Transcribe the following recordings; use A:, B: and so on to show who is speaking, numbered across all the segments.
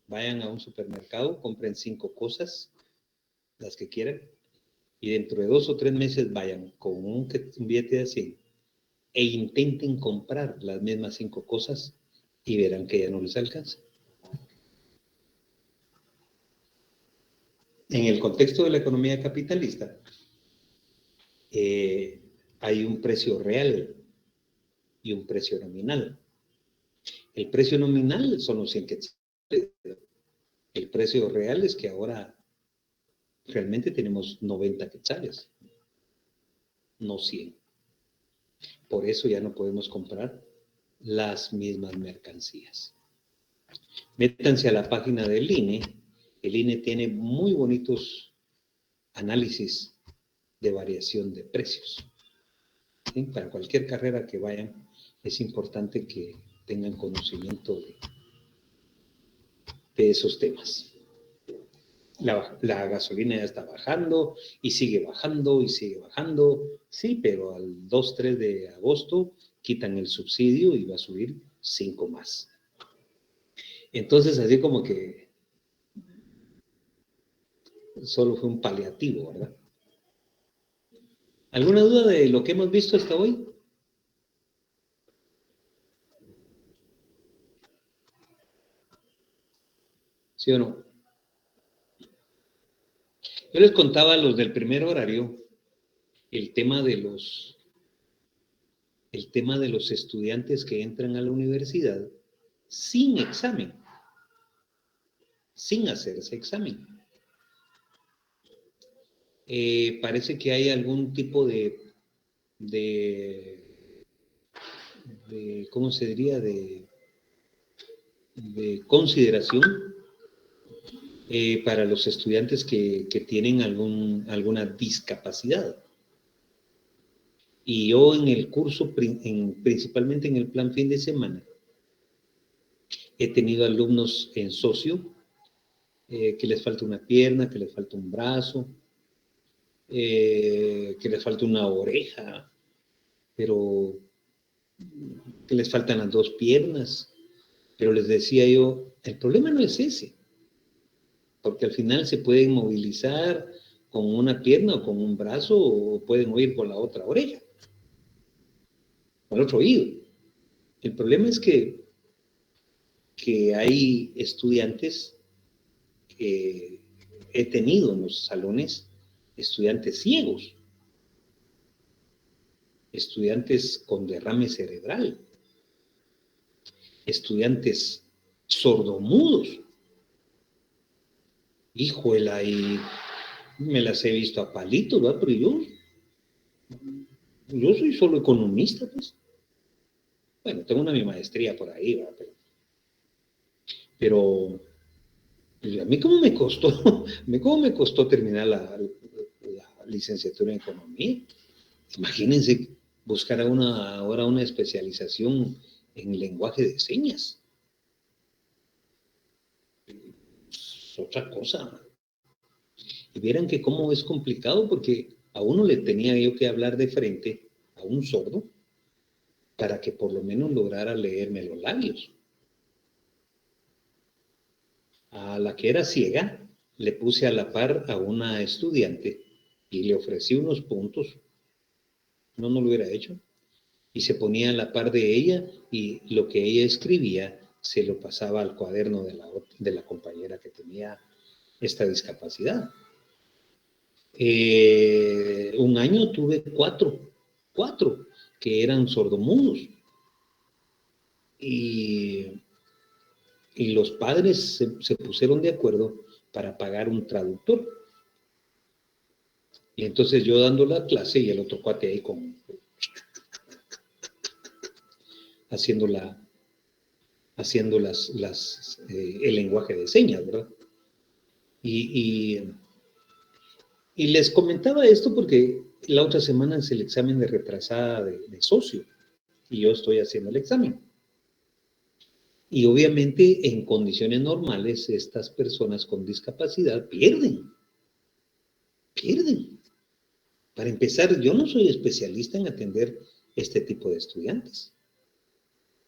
A: vayan a un supermercado, compren 5 cosas, las que quieran, y dentro de 2 o 3 meses vayan con un billete de 100 e intenten comprar las mismas 5 cosas y verán que ya no les alcanza. En el contexto de la economía capitalista, hay un precio real y un precio nominal. El precio nominal son los 100 quetzales. El precio real es que ahora realmente tenemos 90 quetzales, no 100. Por eso ya no podemos comprar las mismas mercancías. Métanse a la página del INE. El INE tiene muy bonitos análisis de variación de precios. ¿Sí? Para cualquier carrera que vayan, es importante que tengan conocimiento de esos temas. La gasolina ya está bajando y sigue bajando y sigue bajando. Sí, pero al 2-3 de agosto quitan el subsidio y va a subir 5 más. Entonces, así como que solo fue un paliativo, ¿verdad? ¿Alguna duda de lo que hemos visto hasta hoy? ¿Sí o no? Yo les contaba a los del primer horario el tema de los estudiantes que entran a la universidad sin examen, sin hacerse examen. Parece que hay algún tipo de ¿cómo se diría? De consideración para los estudiantes que tienen alguna discapacidad. Y yo en el curso, principalmente en el plan fin de semana, he tenido alumnos en socio que les falta una pierna, que les falta un brazo, que les falta una oreja, pero que les faltan las 2 piernas. Pero les decía yo, el problema no es ese, porque al final se pueden movilizar con una pierna o con un brazo o pueden oír con la otra oreja, con el otro oído. El problema es que hay estudiantes que he tenido en los salones, estudiantes ciegos, estudiantes con derrame cerebral, estudiantes sordomudos. Híjola, y me las he visto a palitos, ¿verdad? Pero yo soy solo economista, pues. Bueno, tengo mi maestría por ahí, ¿verdad? Pero a mí cómo me costó terminar la licenciatura en economía. Imagínense buscar ahora una especialización en lenguaje de señas. Es otra cosa. Y vieran que cómo es complicado, porque a uno le tenía yo que hablar de frente a un sordo para que por lo menos lograra leerme los labios. A la que era ciega, le puse a la par a una estudiante y le ofrecí unos puntos. No lo hubiera hecho. Y se ponía a la par de ella y lo que ella escribía se lo pasaba al cuaderno de la compañera que tenía esta discapacidad. Un año tuve cuatro que eran sordomudos. Y los padres se pusieron de acuerdo para pagar un traductor. Y entonces yo dando la clase y el otro cuate ahí haciendo el lenguaje de señas, ¿verdad? Y les comentaba esto porque la otra semana es el examen de retrasada de socio y yo estoy haciendo el examen. Y obviamente en condiciones normales estas personas con discapacidad pierden. Para empezar, yo no soy especialista en atender este tipo de estudiantes.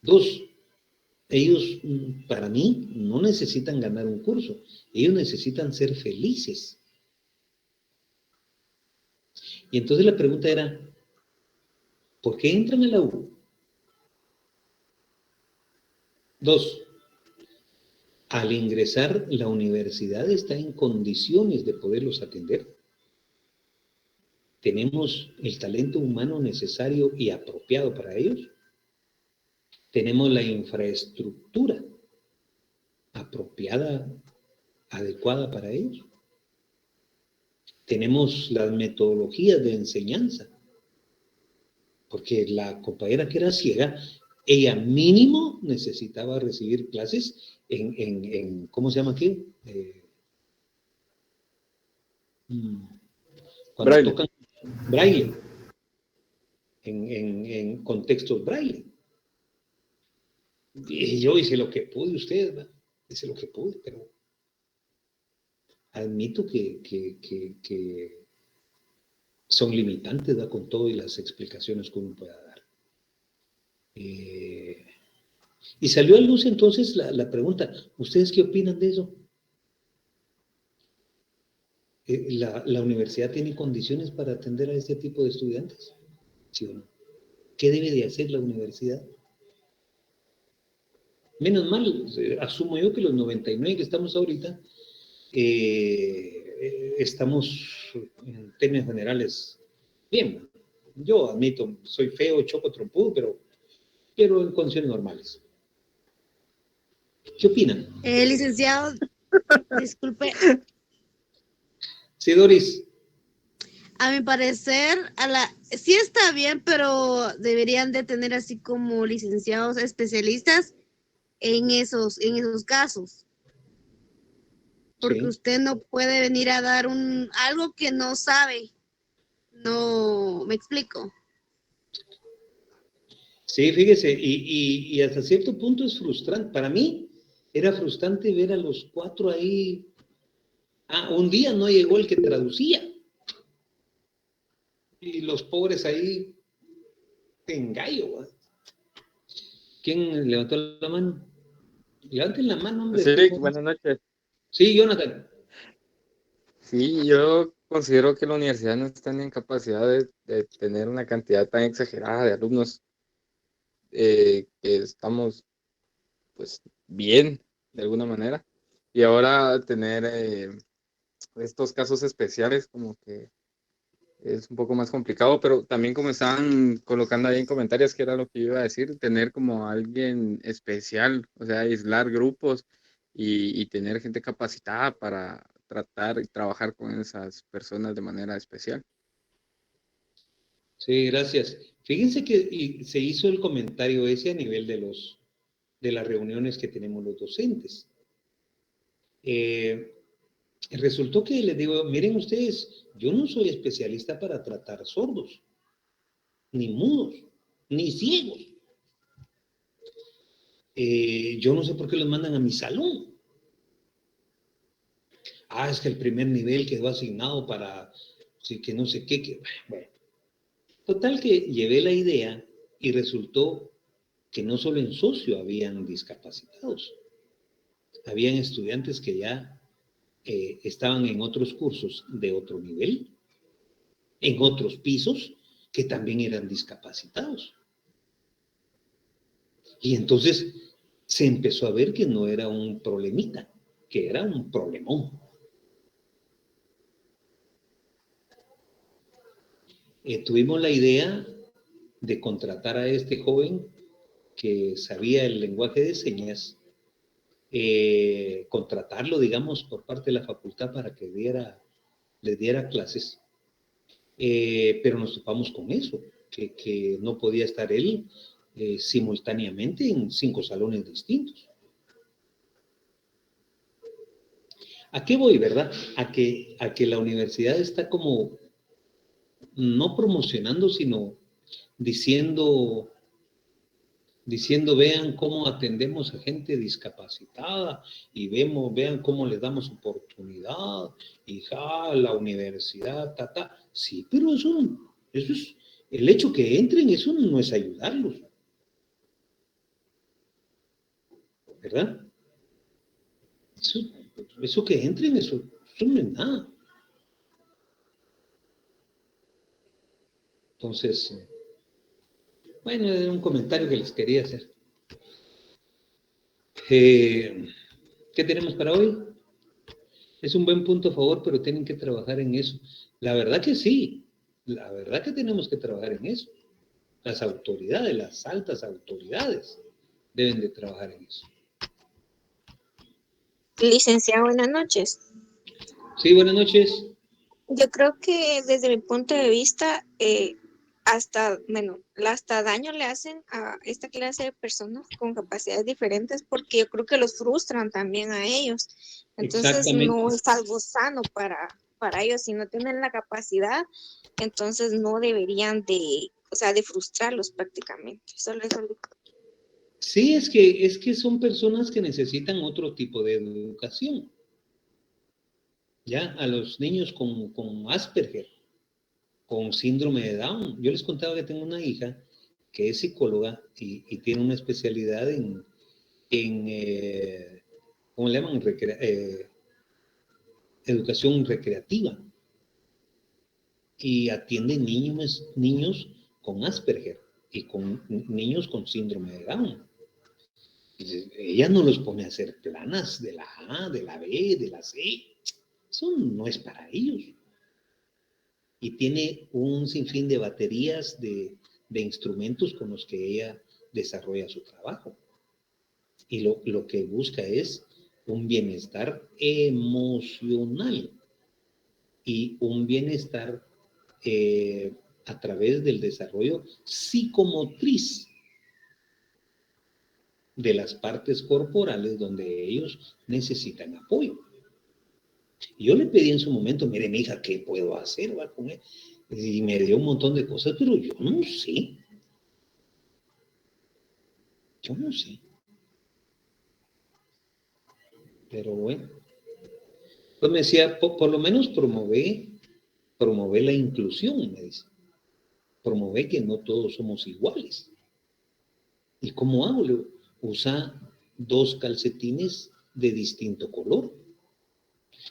A: 2, Ellos, para mí, no necesitan ganar un curso. Ellos necesitan ser felices. Y entonces la pregunta era, ¿por qué entran a la U? 2, al ingresar, la universidad está en condiciones de poderlos atender. ¿Tenemos el talento humano necesario y apropiado para ellos? ¿Tenemos la infraestructura apropiada, adecuada para ellos? ¿Tenemos las metodologías de enseñanza? Porque la compañera que era ciega, ella mínimo necesitaba recibir clases en ¿cómo se llama aquí? Cuando
B: Braille.
A: tocan braille, en contextos braille. Y yo hice lo que pude, usted, ¿verdad? Hice lo que pude, pero admito que son limitantes, ¿verdad? Con todo y las explicaciones que uno pueda dar. Y salió a luz entonces la pregunta, ¿ustedes qué opinan de eso? ¿La universidad tiene condiciones para atender a este tipo de estudiantes? ¿Sí o no? ¿Qué debe de hacer la universidad? Menos mal, asumo yo que los 99 que estamos ahorita, estamos en términos generales bien. Yo admito, soy feo, choco, trompudo, pero en condiciones normales. ¿Qué opinan?
C: Licenciado, disculpe,
A: Sí, Doris.
C: a mi parecer, sí está bien, pero deberían de tener así como licenciados especialistas en esos casos. Porque
A: Sí.
C: usted no puede venir a dar algo que no sabe. No, ¿me explico?
A: Sí, fíjese, y hasta cierto punto es frustrante. Para mí era frustrante ver a los 4 ahí. Un día no llegó el que traducía. Y los pobres ahí en gallo. ¿Quién levantó la mano? Levanten la mano, hombre,
B: Sí,
A: aquí,
B: buenas noches.
A: Sí, Jonathan.
B: Sí, yo considero que la universidad no está en capacidad de tener una cantidad tan exagerada de alumnos, que estamos pues bien de alguna manera. Y ahora tener estos casos especiales como que es un poco más complicado, pero también como estaban colocando ahí en comentarios, que era lo que yo iba a decir, tener como alguien especial, o sea, aislar grupos y tener gente capacitada para tratar y trabajar con esas personas de manera especial.
A: Sí, gracias. Fíjense que se hizo el comentario ese a nivel de las reuniones que tenemos los docentes. Resultó que les digo, miren ustedes, yo no soy especialista para tratar sordos, ni mudos, ni ciegos. Yo no sé por qué los mandan a mi salón. Es que el primer nivel quedó asignado para, sí, que no sé qué, bueno. Total que llevé la idea y resultó que no solo en socio habían discapacitados, habían estudiantes que ya estaban en otros cursos de otro nivel, en otros pisos, que también eran discapacitados. Y entonces se empezó a ver que no era un problemita, que era un problemón. Tuvimos la idea de contratar a este joven que sabía el lenguaje de señas, contratarlo, digamos, por parte de la facultad para que les diera clases, pero nos topamos con eso, que no podía estar él simultáneamente en 5 salones distintos. ¿A qué voy, verdad? A que la universidad está como no promocionando, sino diciendo, vean cómo atendemos a gente discapacitada y vean cómo les damos oportunidad y la universidad, Sí, pero eso es, el hecho que entren, eso no es ayudarlos. ¿verdad? Eso que entren, eso no es nada. Entonces, bueno, era un comentario que les quería hacer. ¿Qué tenemos para hoy? Es un buen punto a favor, pero tienen que trabajar en eso. La verdad que sí, la verdad que tenemos que trabajar en eso. Las autoridades, las altas autoridades, deben de trabajar en eso.
D: Licenciado, buenas noches.
A: Sí, buenas noches.
D: Yo creo que desde mi punto de vista, hasta daño le hacen a esta clase de personas con capacidades diferentes porque yo creo que los frustran también a ellos. Entonces
A: Exactamente.
D: no es algo sano para ellos. Si no tienen la capacidad, entonces no deberían de frustrarlos prácticamente. Solo eso.
A: Sí, es que son personas que necesitan otro tipo de educación. Ya, a los niños con Asperger, con síndrome de Down. Yo les contaba que tengo una hija que es psicóloga y tiene una especialidad en ¿cómo le llaman? Educación recreativa. Y atiende niños con Asperger y con niños con síndrome de Down. Ella no los pone a hacer planas de la A, de la B, de la C. Eso no es para ellos. Y tiene un sinfín de baterías de instrumentos con los que ella desarrolla su trabajo. Y lo que busca es un bienestar emocional y un bienestar a través del desarrollo psicomotriz de las partes corporales donde ellos necesitan apoyo. Yo le pedí en su momento, mire, mi hija, ¿qué puedo hacer con él? Y me dio un montón de cosas, pero yo no sé. Yo no sé. Pero bueno. Pues me decía, por lo menos promover la inclusión, me dice. Promover que no todos somos iguales. ¿Y cómo hago? Le digo, usa 2 calcetines de distinto color.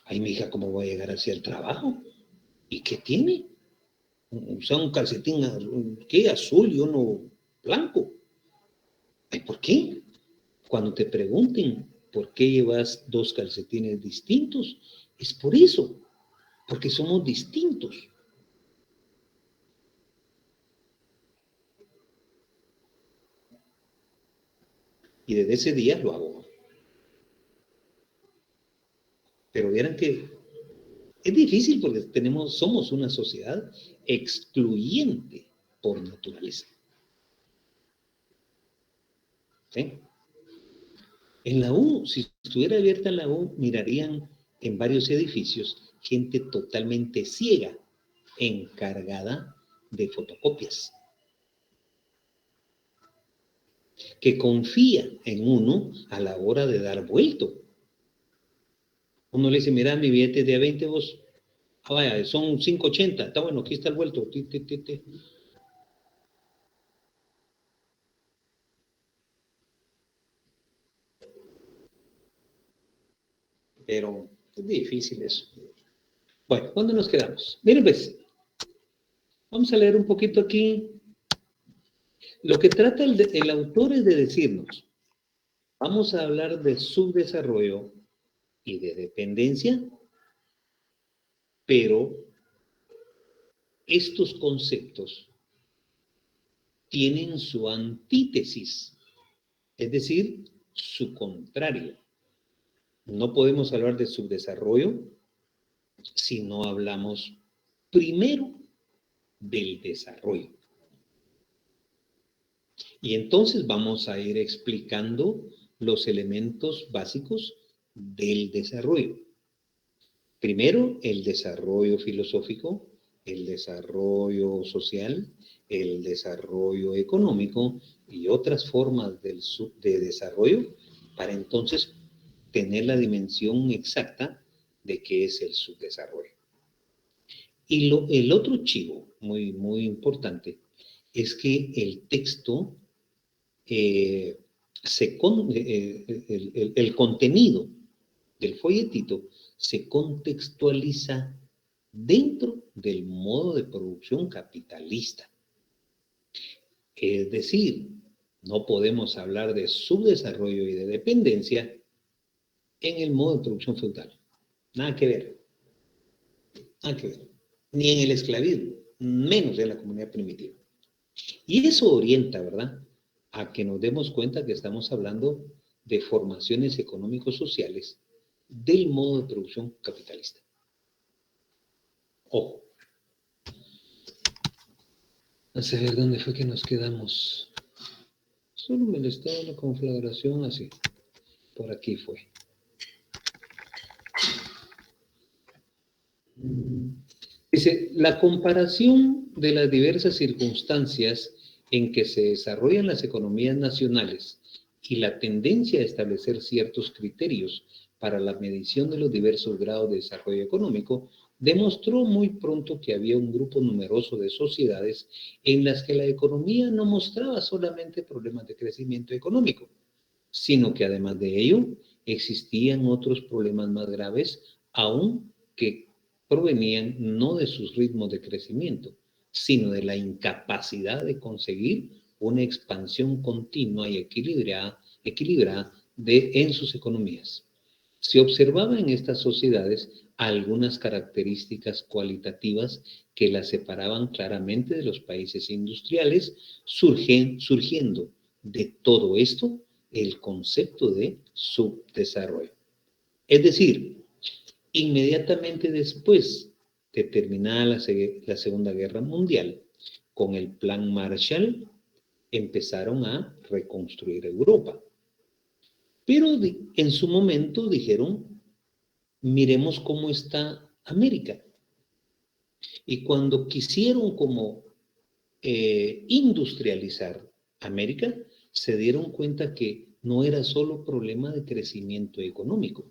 A: Ay, mi hija, ¿cómo voy a llegar hacia el trabajo? ¿Y qué tiene? Usa un calcetín, ¿qué? Azul y uno blanco. Ay, ¿por qué? Cuando te pregunten por qué llevas 2 calcetines distintos, es por eso, porque somos distintos. Y desde ese día lo hago. Pero vieran que es difícil porque somos una sociedad excluyente por naturaleza. ¿Sí? En la U, si estuviera abierta la U, mirarían en varios edificios gente totalmente ciega, encargada de fotocopias, que confía en uno a la hora de dar vuelto. Uno le dice, mira, mi billete de 20 vos, vaya, son 5.80, está bueno, aquí está el vuelto. Pero es difícil eso. Bueno, ¿dónde nos quedamos? Miren, pues, vamos a leer un poquito aquí. Lo que trata el autor es de decirnos, vamos a hablar de subdesarrollo y de dependencia, pero estos conceptos tienen su antítesis, es decir, su contrario. No podemos hablar de subdesarrollo si no hablamos primero del desarrollo. Y entonces vamos a ir explicando los elementos básicos del desarrollo. Primero, el desarrollo filosófico, el desarrollo social, el desarrollo económico y otras formas de desarrollo para entonces tener la dimensión exacta de qué es el subdesarrollo. Y el otro chivo, muy, muy importante, es que el texto el contenido del folletito se contextualiza dentro del modo de producción capitalista. Es decir, no podemos hablar de subdesarrollo y de dependencia en el modo de producción feudal. Nada que ver. Nada que ver. Ni en el esclavismo, menos en la comunidad primitiva. Y eso orienta, ¿verdad?, a que nos demos cuenta que estamos hablando de formaciones económico-sociales del modo de producción capitalista. Ojo. A saber dónde fue que nos quedamos. Solo me le estaba la conflagración así. Por aquí fue. Dice, la comparación de las diversas circunstancias en que se desarrollan las economías nacionales y la tendencia a establecer ciertos criterios para la medición de los diversos grados de desarrollo económico demostró muy pronto que había un grupo numeroso de sociedades en las que la economía no mostraba solamente problemas de crecimiento económico, sino que además de ello existían otros problemas más graves aún que provenían no de sus ritmos de crecimiento, sino de la incapacidad de conseguir una expansión continua y equilibrada en sus economías. Se observaba en estas sociedades algunas características cualitativas que las separaban claramente de los países industriales, surgiendo de todo esto el concepto de subdesarrollo. Es decir, inmediatamente después de terminada la Segunda Guerra Mundial, con el Plan Marshall, empezaron a reconstruir Europa. Pero en su momento dijeron, miremos cómo está América. Y cuando quisieron como industrializar América, se dieron cuenta que no era solo problema de crecimiento económico,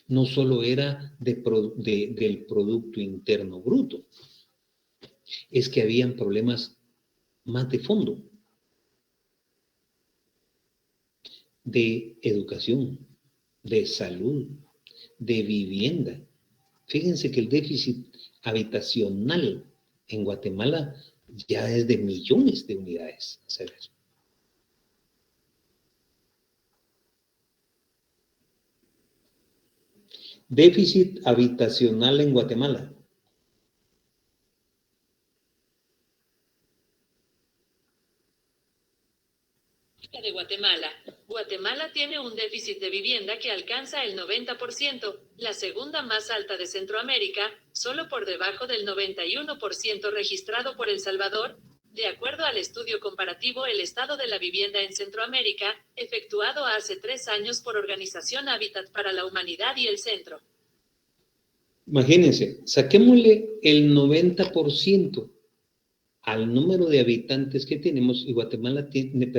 A: no solo era del Producto Interno Bruto, es que habían problemas más de fondo, de educación, de salud, de vivienda. Fíjense que el déficit habitacional en Guatemala ya es de millones de unidades. Déficit habitacional en Guatemala.
E: De Guatemala. Guatemala tiene un déficit de vivienda que alcanza el 90%, la segunda más alta de Centroamérica, solo por debajo del 91% registrado por El Salvador, de acuerdo al estudio comparativo El estado de la vivienda en Centroamérica, efectuado hace 3 años por Organización Hábitat para la Humanidad y el Centro.
A: Imagínense, saquémosle el 90% al número de habitantes que tenemos, y Guatemala tiene,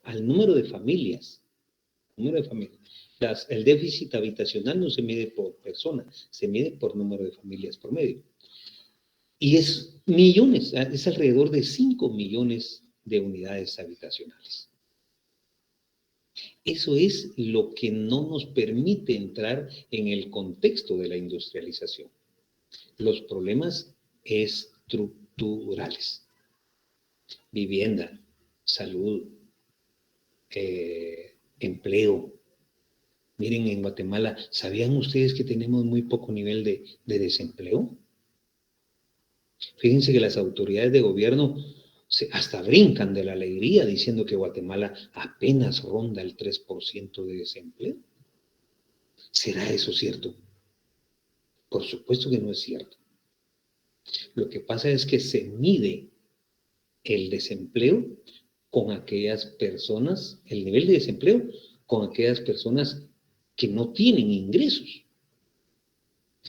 A: al número de familias. El déficit habitacional no se mide por persona, se mide por número de familias promedio. Y es millones, es alrededor de 5 millones de unidades habitacionales. Eso es lo que no nos permite entrar en el contexto de la industrialización. Los problemas estructurales. Vivienda, salud, empleo. Miren, en Guatemala, ¿sabían ustedes que tenemos muy poco nivel de desempleo? Fíjense que las autoridades de gobierno hasta brincan de la alegría diciendo que Guatemala apenas ronda el 3% de desempleo. ¿Será eso cierto? Por supuesto que no es cierto. Lo que pasa es que se mide el desempleo con aquellas personas, el nivel de desempleo con aquellas personas que no tienen ingresos.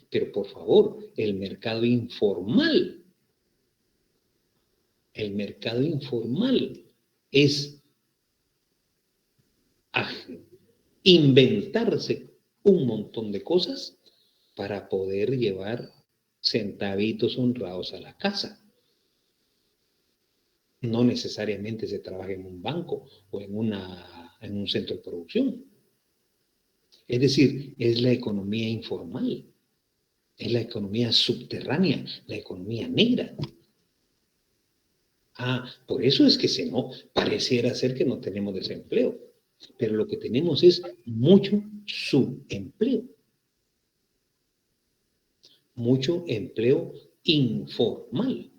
A: Pero por favor, el mercado informal es inventarse un montón de cosas para poder llevar centavitos honrados a la casa. No necesariamente se trabaja en un banco o en un centro de producción. Es decir, es la economía informal, es la economía subterránea, la economía negra. Por eso es que pareciera ser que no tenemos desempleo, pero lo que tenemos es mucho subempleo, mucho empleo informal.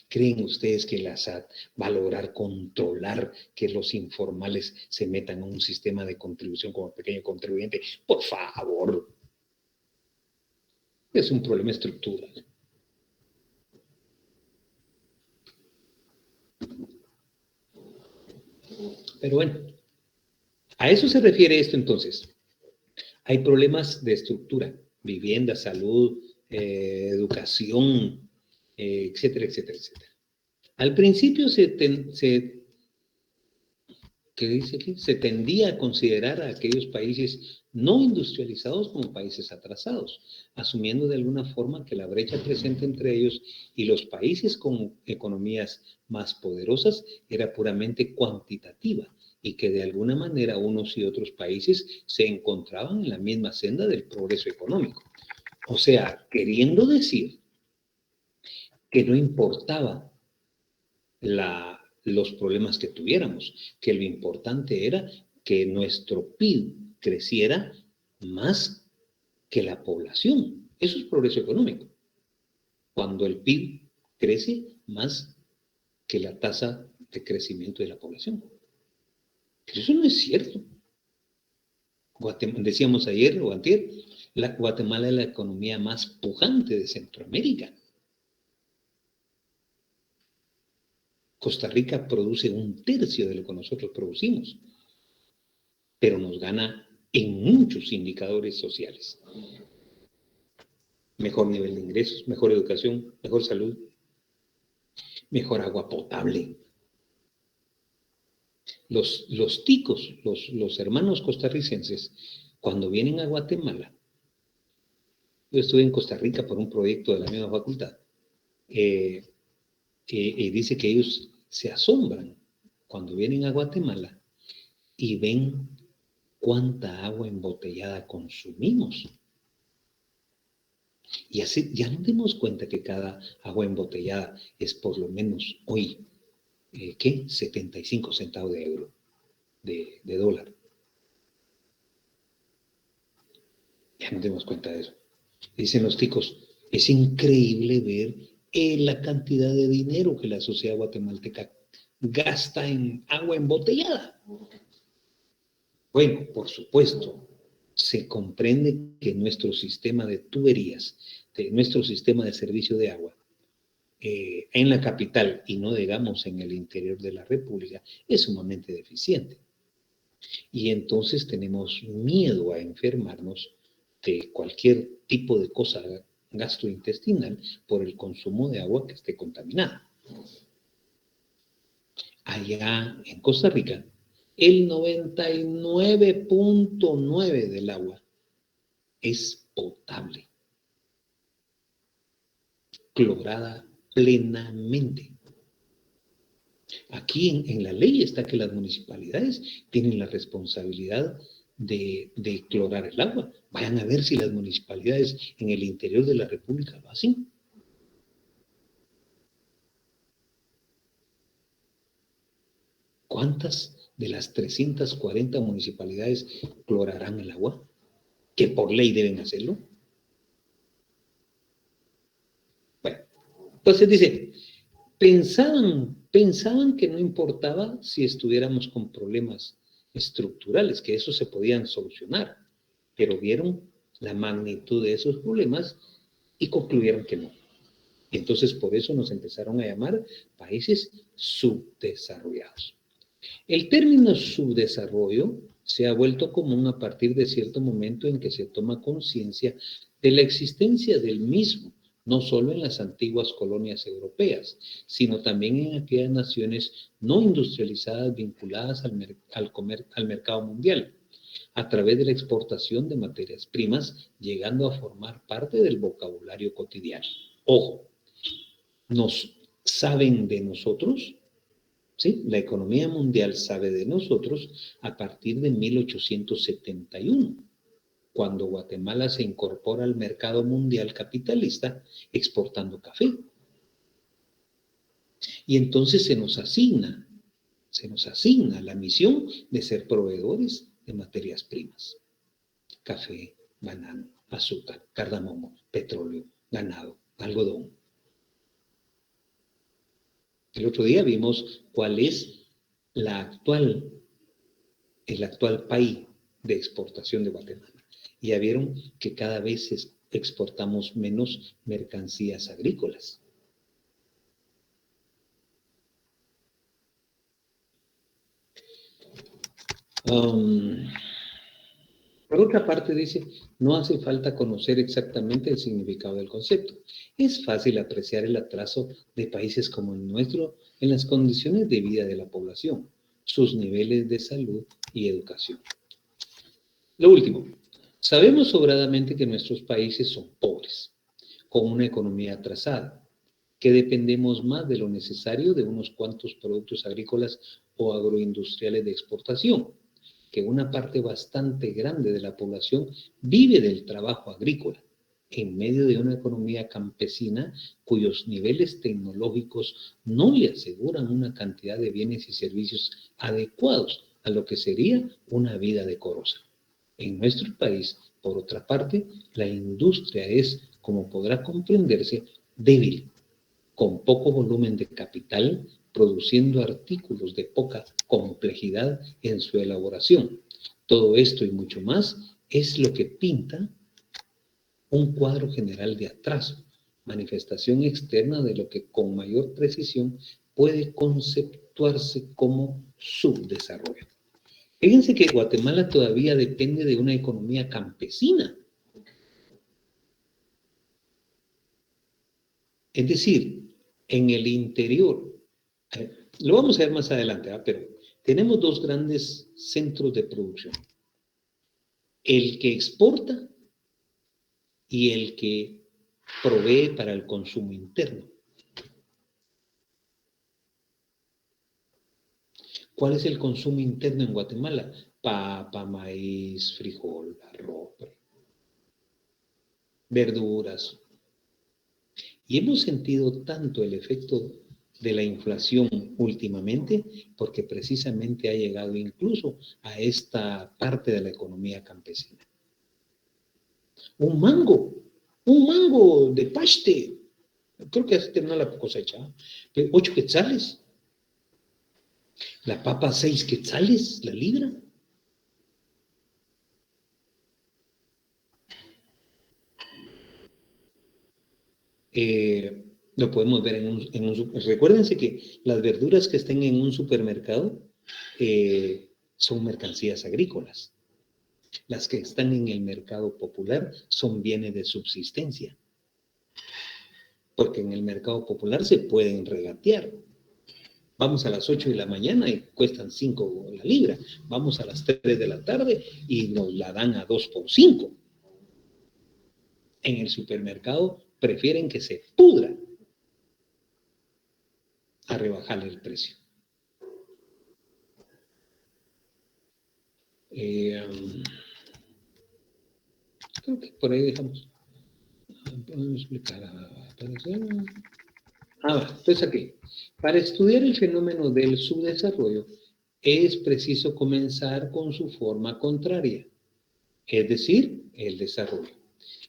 A: ¿Creen ustedes que la SAT va a lograr controlar que los informales se metan en un sistema de contribución como pequeño contribuyente? Por favor. Es un problema estructural. Pero bueno, a eso se refiere esto entonces. Hay problemas de estructura, vivienda, salud, educación, etcétera, etcétera, etcétera. Al principio ¿qué dice aquí? Se tendía a considerar a aquellos países no industrializados como países atrasados, asumiendo de alguna forma que la brecha presente entre ellos y los países con economías más poderosas era puramente cuantitativa y que de alguna manera unos y otros países se encontraban en la misma senda del progreso económico. O sea, queriendo decir que no importaba los problemas que tuviéramos, que lo importante era que nuestro PIB creciera más que la población. Eso es progreso económico. Cuando el PIB crece más que la tasa de crecimiento de la población. Pero eso no es cierto. Decíamos ayer o antier, Guatemala es la economía más pujante de Centroamérica. Costa Rica produce 1/3 de lo que nosotros producimos, pero nos gana en muchos indicadores sociales. Mejor nivel de ingresos, mejor educación, mejor salud, mejor agua potable. Los ticos, los hermanos costarricenses, cuando vienen a Guatemala, yo estuve en Costa Rica por un proyecto de la misma facultad, y dice que ellos se asombran cuando vienen a Guatemala y ven cuánta agua embotellada consumimos. Y así ya nos dimos cuenta que cada agua embotellada es por lo menos hoy, 75 centavos de euro, de dólar. Ya nos dimos cuenta de eso. Dicen los ticos, es increíble ver la cantidad de dinero que la sociedad guatemalteca gasta en agua embotellada. Bueno, por supuesto, se comprende que nuestro sistema de tuberías, nuestro sistema de servicio de agua, en la capital y no digamos en el interior de la República, es sumamente deficiente. Y entonces tenemos miedo a enfermarnos de cualquier tipo de cosa gastrointestinal por el consumo de agua que esté contaminada. Allá en Costa Rica, el 99.9% del agua es potable, clorada plenamente. Aquí en la ley está que las municipalidades tienen la responsabilidad de clorar el agua. Vayan a ver si las municipalidades en el interior de la República lo hacen. ¿Cuántas de las 340 municipalidades clorarán el agua? Que por ley deben hacerlo. Bueno, entonces dice, pensaban que no importaba si estuviéramos con problemas estructurales, que eso se podían solucionar, pero vieron la magnitud de esos problemas y concluyeron que no. Y entonces por eso nos empezaron a llamar países subdesarrollados. El término subdesarrollo se ha vuelto común a partir de cierto momento en que se toma conciencia de la existencia del mismo, no solo en las antiguas colonias europeas, sino también en aquellas naciones no industrializadas vinculadas al mercado mundial, a través de la exportación de materias primas, llegando a formar parte del vocabulario cotidiano. Ojo, nos saben de nosotros ¿Sí? La economía mundial sabe de nosotros a partir de 1871, cuando Guatemala se incorpora al mercado mundial capitalista exportando café. Y entonces se nos asigna la misión de ser proveedores de materias primas. Café, banano, azúcar, cardamomo, petróleo, ganado, algodón. El otro día vimos cuál es el actual país de exportación de Guatemala. Y ya vieron que cada vez exportamos menos mercancías agrícolas. Por otra parte, dice, no hace falta conocer exactamente el significado del concepto. Es fácil apreciar el atraso de países como el nuestro en las condiciones de vida de la población, sus niveles de salud y educación. Lo último, sabemos sobradamente que nuestros países son pobres, con una economía atrasada, que dependemos más de lo necesario de unos cuantos productos agrícolas o agroindustriales de exportación, que una parte bastante grande de la población vive del trabajo agrícola, en medio de una economía campesina cuyos niveles tecnológicos no le aseguran una cantidad de bienes y servicios adecuados a lo que sería una vida decorosa. En nuestro país, por otra parte, la industria es, como podrá comprenderse, débil, con poco volumen de capital, produciendo artículos de poca complejidad en su elaboración. Todo esto y mucho más es lo que pinta un cuadro general de atraso, manifestación externa de lo que con mayor precisión puede conceptuarse como subdesarrollo. Fíjense que Guatemala todavía depende de una economía campesina. Es decir, en el interior, lo vamos a ver más adelante, pero tenemos dos grandes centros de producción. El que exporta y el que provee para el consumo interno. ¿Cuál es el consumo interno en Guatemala? Papa, maíz, frijol, arroz, verduras. Y hemos sentido tanto el efecto de la inflación últimamente porque precisamente ha llegado incluso a esta parte de la economía campesina. Un mango de paste, creo que hace terminó la cosecha, 8 quetzales. La papa 6 quetzales, la libra. Lo podemos ver en un... Recuérdense que las verduras que estén en un supermercado son mercancías agrícolas. Las que están en el mercado popular son bienes de subsistencia. Porque en el mercado popular se pueden regatear. Vamos a las 8 de la mañana y cuestan 5 la libra. Vamos a las 3 de la tarde y nos la dan a 2 por 5. En el supermercado prefieren que se pudra a rebajarle el precio. Creo que por ahí dejamos. Podemos explicar. Entonces aquí, para estudiar el fenómeno del subdesarrollo, es preciso comenzar con su forma contraria, es decir, el desarrollo.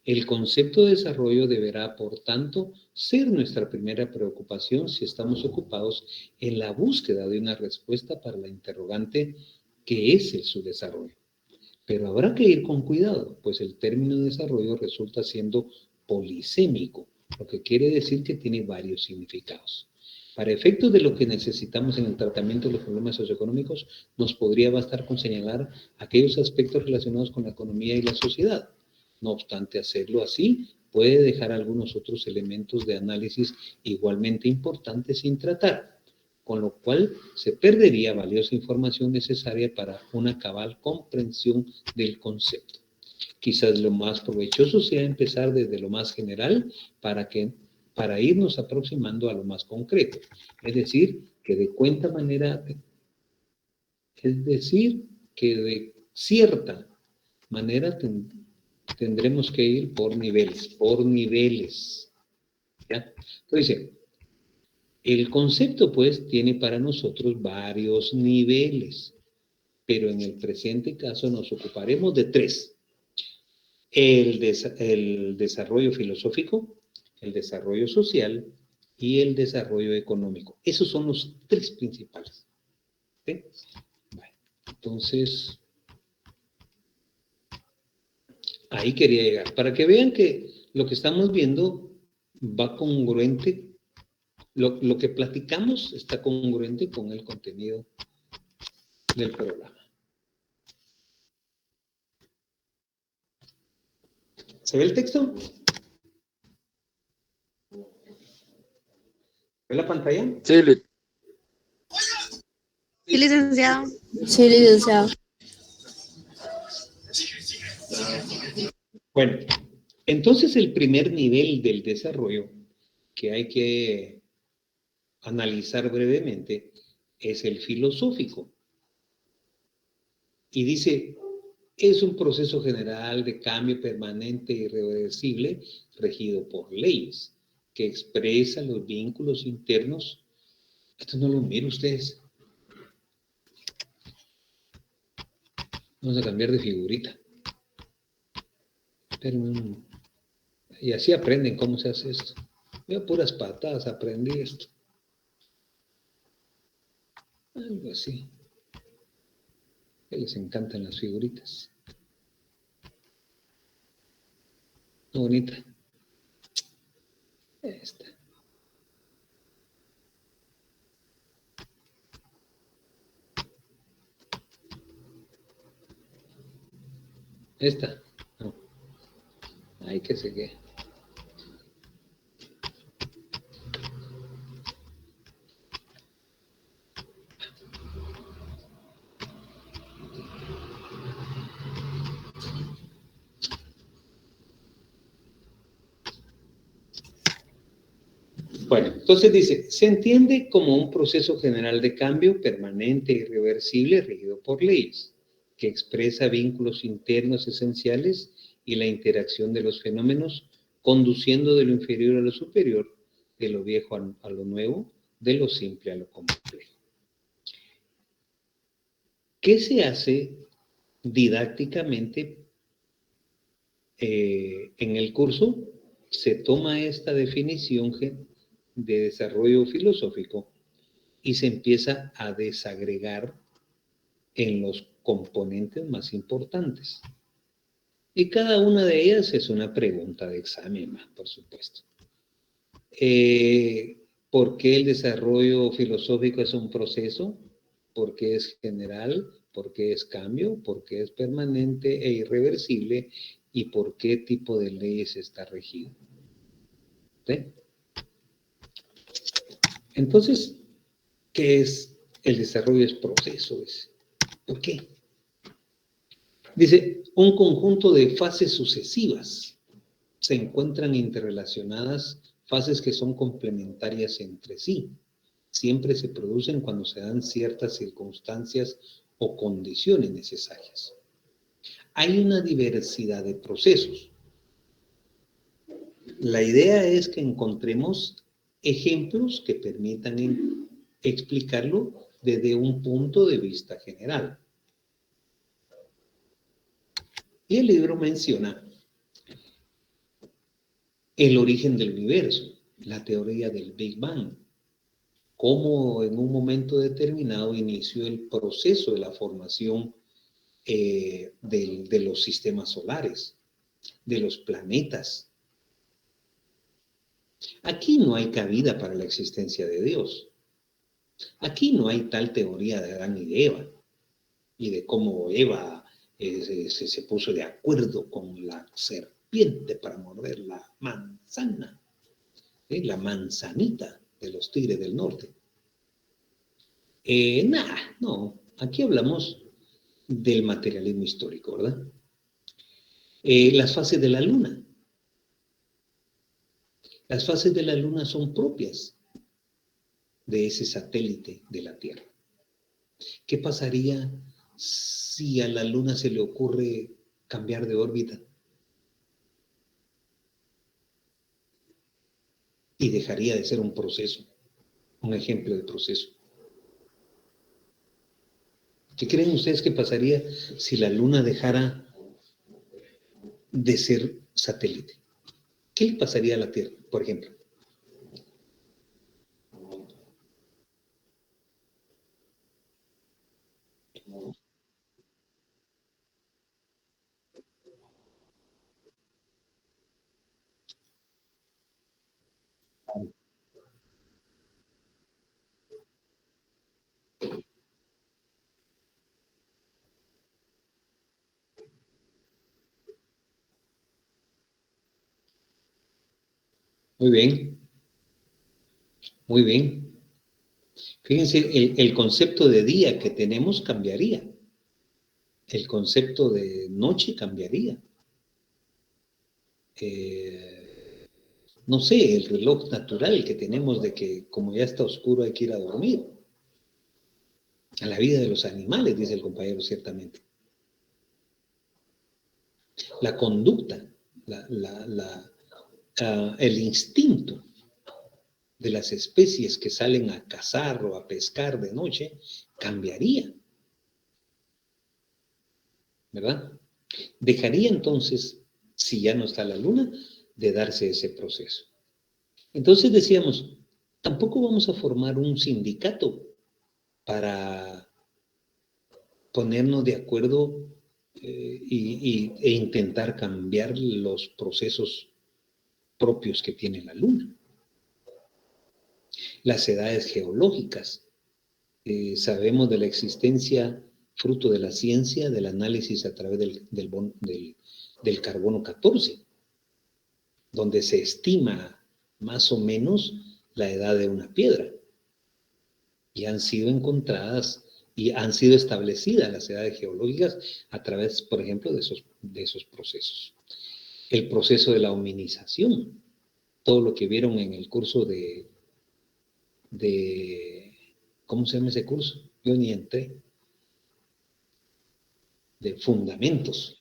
A: El concepto de desarrollo deberá, por tanto, ser nuestra primera preocupación si estamos ocupados en la búsqueda de una respuesta para la interrogante ¿qué es el subdesarrollo? Pero habrá que ir con cuidado, pues el término desarrollo resulta siendo polisémico, lo que quiere decir que tiene varios significados. Para efectos de lo que necesitamos en el tratamiento de los problemas socioeconómicos, nos podría bastar con señalar aquellos aspectos relacionados con la economía y la sociedad. No obstante, hacerlo así puede dejar algunos otros elementos de análisis igualmente importantes sin tratar, con lo cual se perdería valiosa información necesaria para una cabal comprensión del concepto. Quizás lo más provechoso sea empezar desde lo más general para irnos aproximando a lo más concreto, es decir, que de cuenta manera, es decir, que de cierta manera tendremos que ir por niveles, ¿ya? Entonces, el concepto, pues, tiene para nosotros varios niveles, pero en el presente caso nos ocuparemos de tres. El desarrollo filosófico, el desarrollo social y el desarrollo económico. Esos son los tres principales. ¿Sí? Bueno, entonces, ahí quería llegar. Para que vean que lo que estamos viendo va congruente, lo que platicamos está congruente con el contenido del programa. ¿Se ve el texto? ¿Ve la pantalla?
B: Sí,
C: Sí, licenciado.
F: Sí, licenciado.
A: Bueno, entonces el primer nivel del desarrollo que hay que analizar brevemente es el filosófico. Y dice, es un proceso general de cambio permanente e irreversible regido por leyes que expresa los vínculos internos. Esto no lo miren ustedes. Vamos a cambiar de figurita. Pero, y así aprenden cómo se hace esto. Yo a puras patadas aprendí esto. Algo así. Que les encantan las figuritas. Muy bonita. Esta. Esta. No. Ay, que se quede. Bueno, entonces dice, se entiende como un proceso general de cambio permanente e irreversible regido por leyes, que expresa vínculos internos esenciales y la interacción de los fenómenos, conduciendo de lo inferior a lo superior, de lo viejo a lo nuevo, de lo simple a lo complejo. ¿Qué se hace didácticamente en el curso? Se toma esta definición de desarrollo filosófico y se empieza a desagregar en los componentes más importantes. Y cada una de ellas es una pregunta de examen, por supuesto. ¿Por qué el desarrollo filosófico es un proceso? ¿Por qué es general? ¿Por qué es cambio? ¿Por qué es permanente e irreversible? ¿Y por qué tipo de leyes está regido? ¿Sí? Entonces, ¿qué es el desarrollo? Es proceso. ¿Por qué? Dice, un conjunto de fases sucesivas se encuentran interrelacionadas, fases que son complementarias entre sí. Siempre se producen cuando se dan ciertas circunstancias o condiciones necesarias. Hay una diversidad de procesos. La idea es que encontremos ejemplos que permitan explicarlo desde un punto de vista general. Y el libro menciona el origen del universo, la teoría del Big Bang, cómo en un momento determinado inició el proceso de la formación de los sistemas solares, de los planetas. Aquí no hay cabida para la existencia de Dios. Aquí no hay tal teoría de Adán y de Eva, y de cómo Eva se puso de acuerdo con la serpiente para morder la manzana, la manzanita de los tigres del norte. No, aquí hablamos del materialismo histórico, ¿verdad? Las fases de la luna. Las fases de la luna son propias de ese satélite de la Tierra. ¿Qué pasaría si a la Luna se le ocurre cambiar de órbita? Y dejaría de ser un proceso, un ejemplo de proceso. ¿Qué creen ustedes que pasaría si la Luna dejara de ser satélite? ¿Qué le pasaría a la Tierra, por ejemplo? Muy bien, muy bien. Fíjense, el concepto de día que tenemos cambiaría. El concepto de noche cambiaría. No sé, el reloj natural que tenemos de que como ya está oscuro hay que ir a dormir. A la vida de los animales, dice el compañero, ciertamente. La conducta, el instinto de las especies que salen a cazar o a pescar de noche cambiaría. ¿Verdad? Dejaría entonces, si ya no está la luna, de darse ese proceso. Entonces decíamos, tampoco vamos a formar un sindicato para ponernos de acuerdo e intentar cambiar los procesos propios que tiene la luna. Las edades geológicas. Sabemos de la existencia, fruto de la ciencia, del análisis a través del carbono 14, donde se estima más o menos la edad de una piedra. Y han sido encontradas y han sido establecidas las edades geológicas a través, por ejemplo, de esos procesos. El proceso de la hominización, todo lo que vieron en el curso de ¿cómo se llama ese curso? Yo ni entré. De fundamentos.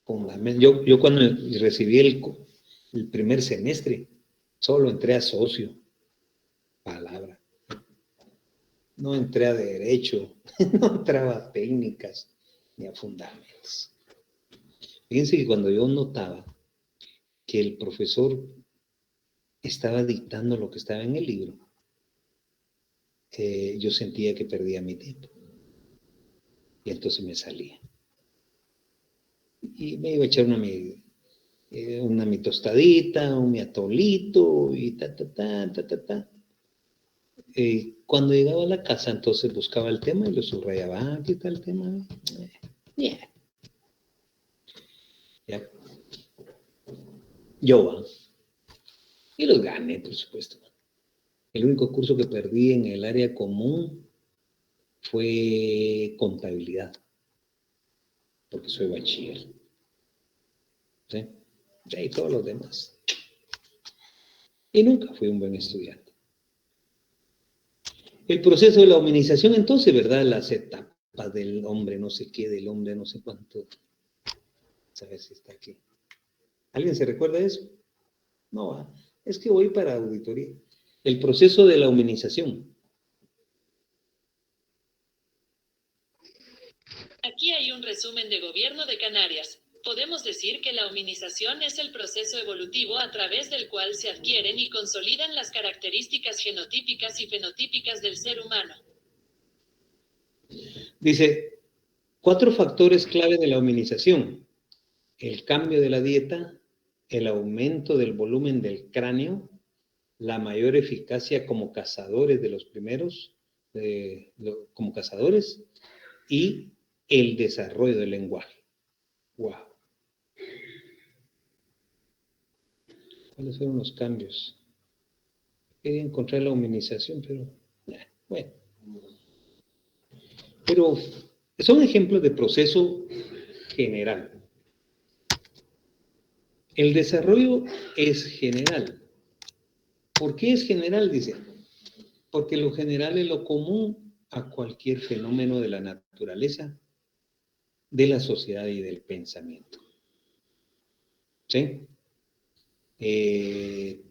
A: Yo cuando recibí el primer semestre, solo entré a socio, palabra. No entré a derecho, no entraba a técnicas ni a fundamentos. Fíjense que cuando yo notaba que el profesor estaba dictando lo que estaba en el libro, yo sentía que perdía mi tiempo. Y entonces me salía. Y me iba a echar mi tostadita, mi atolito y ta. Cuando llegaba a la casa, entonces buscaba el tema y lo subrayaba. Ah, aquí está el tema. Yeah. Ya. Yo va. Y los gané, por supuesto. El único curso que perdí en el área común fue contabilidad, porque soy bachiller. ¿Sí? Y todos los demás. Y nunca fui un buen estudiante. El proceso de la hominización, entonces, ¿verdad? Las etapas del hombre no sé qué, del hombre no sé cuánto. A ver si está aquí. ¿Alguien se recuerda de eso? No, es que voy para auditoría. El proceso de la hominización.
E: Aquí hay un resumen de Gobierno de Canarias. Podemos decir que la hominización es el proceso evolutivo a través del cual se adquieren y consolidan las características genotípicas y fenotípicas del ser humano.
A: Dice, 4 factores clave de la hominización. El cambio de la dieta, el aumento del volumen del cráneo, la mayor eficacia como cazadores de los primeros, como cazadores, y el desarrollo del lenguaje. ¡Wow! ¿Cuáles fueron los cambios? Quería encontrar la hominización, pero bueno. Pero son ejemplos de proceso general. El desarrollo es general. ¿Por qué es general? Dice, Porque lo general es lo común a cualquier fenómeno de la naturaleza, de la sociedad y del pensamiento. ¿Sí? El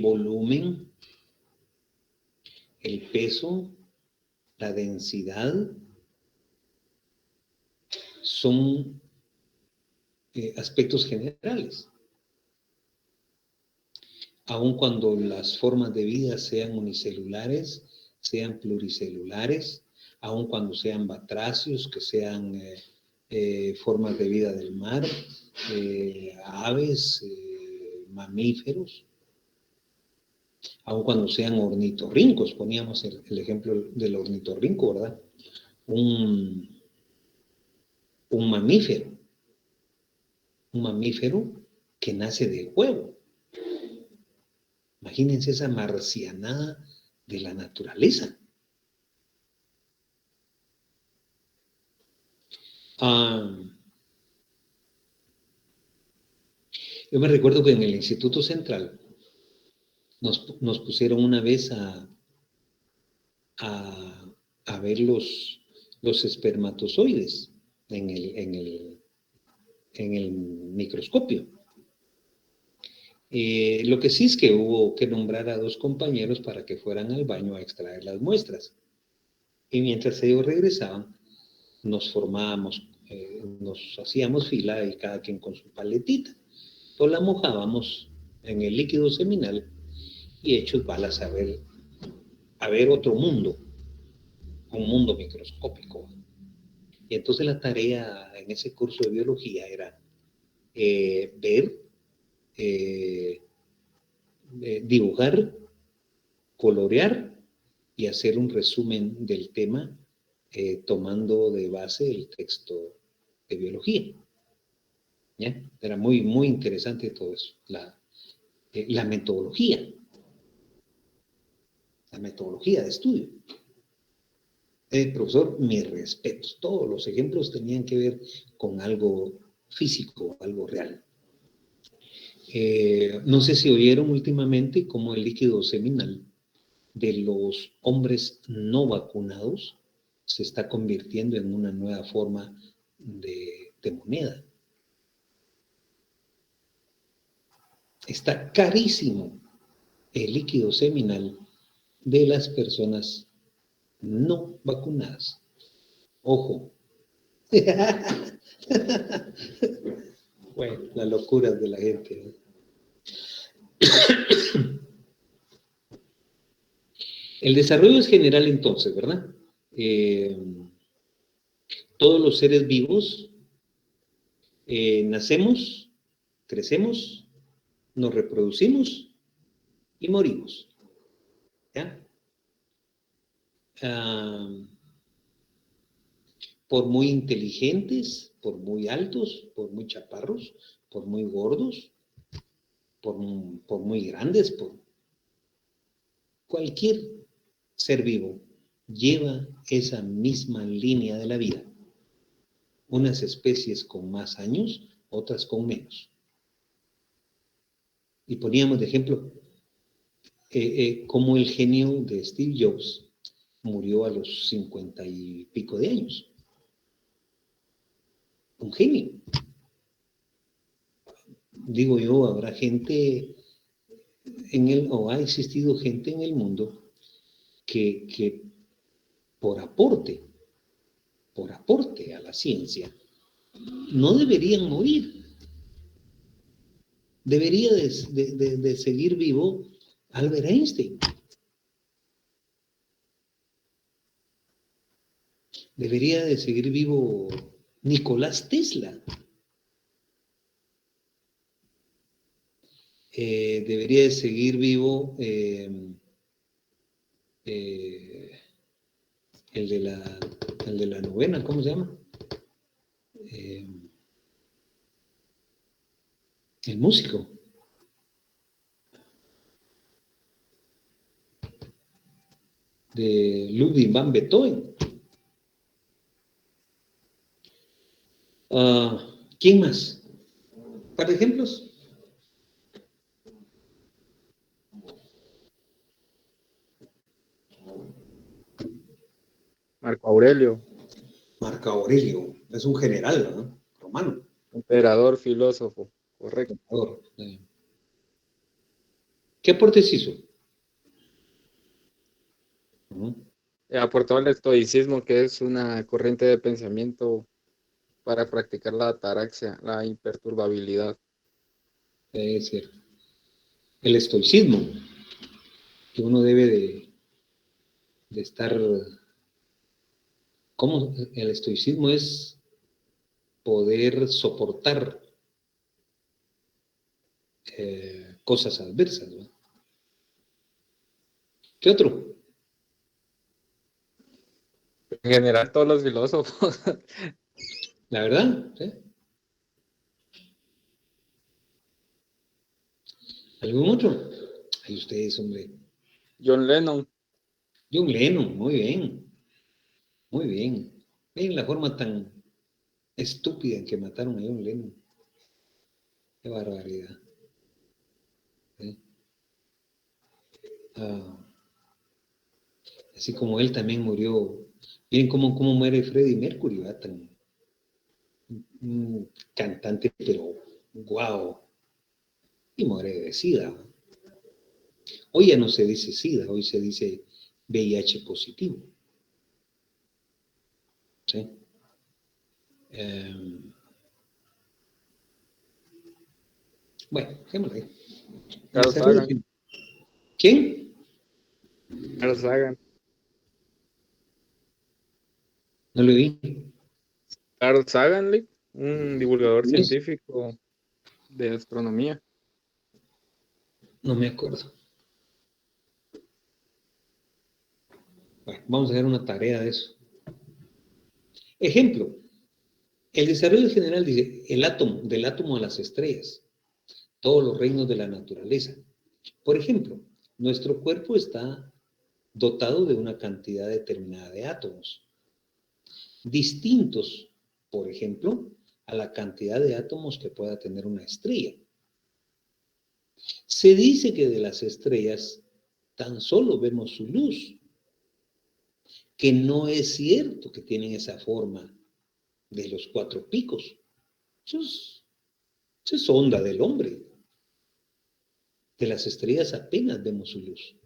A: volumen, el peso, la densidad son aspectos generales. Aun cuando las formas de vida sean unicelulares, sean pluricelulares, aun cuando sean batracios, que sean formas de vida del mar, aves, mamíferos, aun cuando sean ornitorrincos, poníamos el ejemplo del ornitorrinco, ¿verdad? Un mamífero que nace del huevo. Imagínense esa marcianada de la naturaleza. Yo me recuerdo que en el Instituto Central nos pusieron una vez a ver los espermatozoides en el microscopio. Lo que sí es que hubo que nombrar a 2 compañeros para que fueran al baño a extraer las muestras. Y mientras ellos regresaban, nos formábamos, nos hacíamos fila y cada quien con su paletita. Entonces la mojábamos en el líquido seminal y hechos balas a ver otro mundo, un mundo microscópico. Y entonces la tarea en ese curso de biología era ver, dibujar, colorear y hacer un resumen del tema tomando de base el texto de biología. ¿Ya? Era muy, muy interesante todo eso. La metodología de estudio. Profesor, mis respetos. Todos los ejemplos tenían que ver con algo físico, algo real. No sé si oyeron últimamente cómo el líquido seminal de los hombres no vacunados se está convirtiendo en una nueva forma de moneda. Está carísimo el líquido seminal de las personas no vacunadas. Ojo. Bueno, las locuras de la gente. El desarrollo es general entonces, ¿verdad? Todos los seres vivos nacemos, crecemos, nos reproducimos y morimos. ¿Ya? Por muy inteligentes, por muy altos, por muy chaparros, por muy gordos, por muy grandes, por cualquier ser vivo lleva esa misma línea de la vida. Unas especies con más años, otras con menos. Y poníamos de ejemplo cómo el genio de Steve Jobs murió a los 50 y pico de años. Un genio. Digo yo, habrá gente o ha existido gente en el mundo que por aporte a la ciencia, no deberían morir. Debería de seguir vivo Albert Einstein. Debería de seguir vivo Nicolás Tesla. Debería de seguir vivo el de la novena, ¿cómo se llama? El músico. De Ludwig van Beethoven. ¿Quién más? ¿Un par de ejemplos?
B: Marco Aurelio,
A: Marco Aurelio, es un general, ¿no? Romano.
B: emperador, filósofo, correcto.
A: Emperador. ¿Qué aportes hizo? Ujú.
B: Aportó el estoicismo, que es una corriente de pensamiento para practicar la ataraxia, la imperturbabilidad.
A: Es cierto. El estoicismo, que uno debe de estar. ¿Cómo? El estoicismo es poder soportar cosas adversas, ¿no? ¿Qué otro?
B: En general, todos los filósofos.
A: La verdad, ¿sí? ¿Algún otro? Ay, ustedes, hombre.
B: John Lennon,
A: John Lennon, muy bien. Muy bien. Ven la forma tan estúpida en que mataron a John Lennon. Qué barbaridad. ¿Sí? Ah, así como él también murió. Miren cómo muere Freddie Mercury, ¿verdad? Un cantante, pero guau. Y muere de SIDA. Hoy ya no se dice SIDA, hoy se dice VIH positivo. ¿Sí? Bueno, dejémoslo ahí.
B: Carl Sagan,
A: ¿Quién?
B: Carl Sagan,
A: No lo vi.
B: Carl Sagan, Lee, un divulgador
A: ¿Quién es?
B: científico de astronomía.
A: No me acuerdo. Bueno, vamos a hacer una tarea de eso. Ejemplo, el desarrollo general dice el átomo, del átomo a las estrellas, todos los reinos de la naturaleza. Por ejemplo, nuestro cuerpo está dotado de una cantidad determinada de átomos, distintos, por ejemplo, a la cantidad de átomos que pueda tener una estrella. Se dice que de las estrellas tan solo vemos su luz, que no es cierto que tienen esa forma de los 4 picos. Eso es onda del hombre. De las estrellas apenas vemos su luz.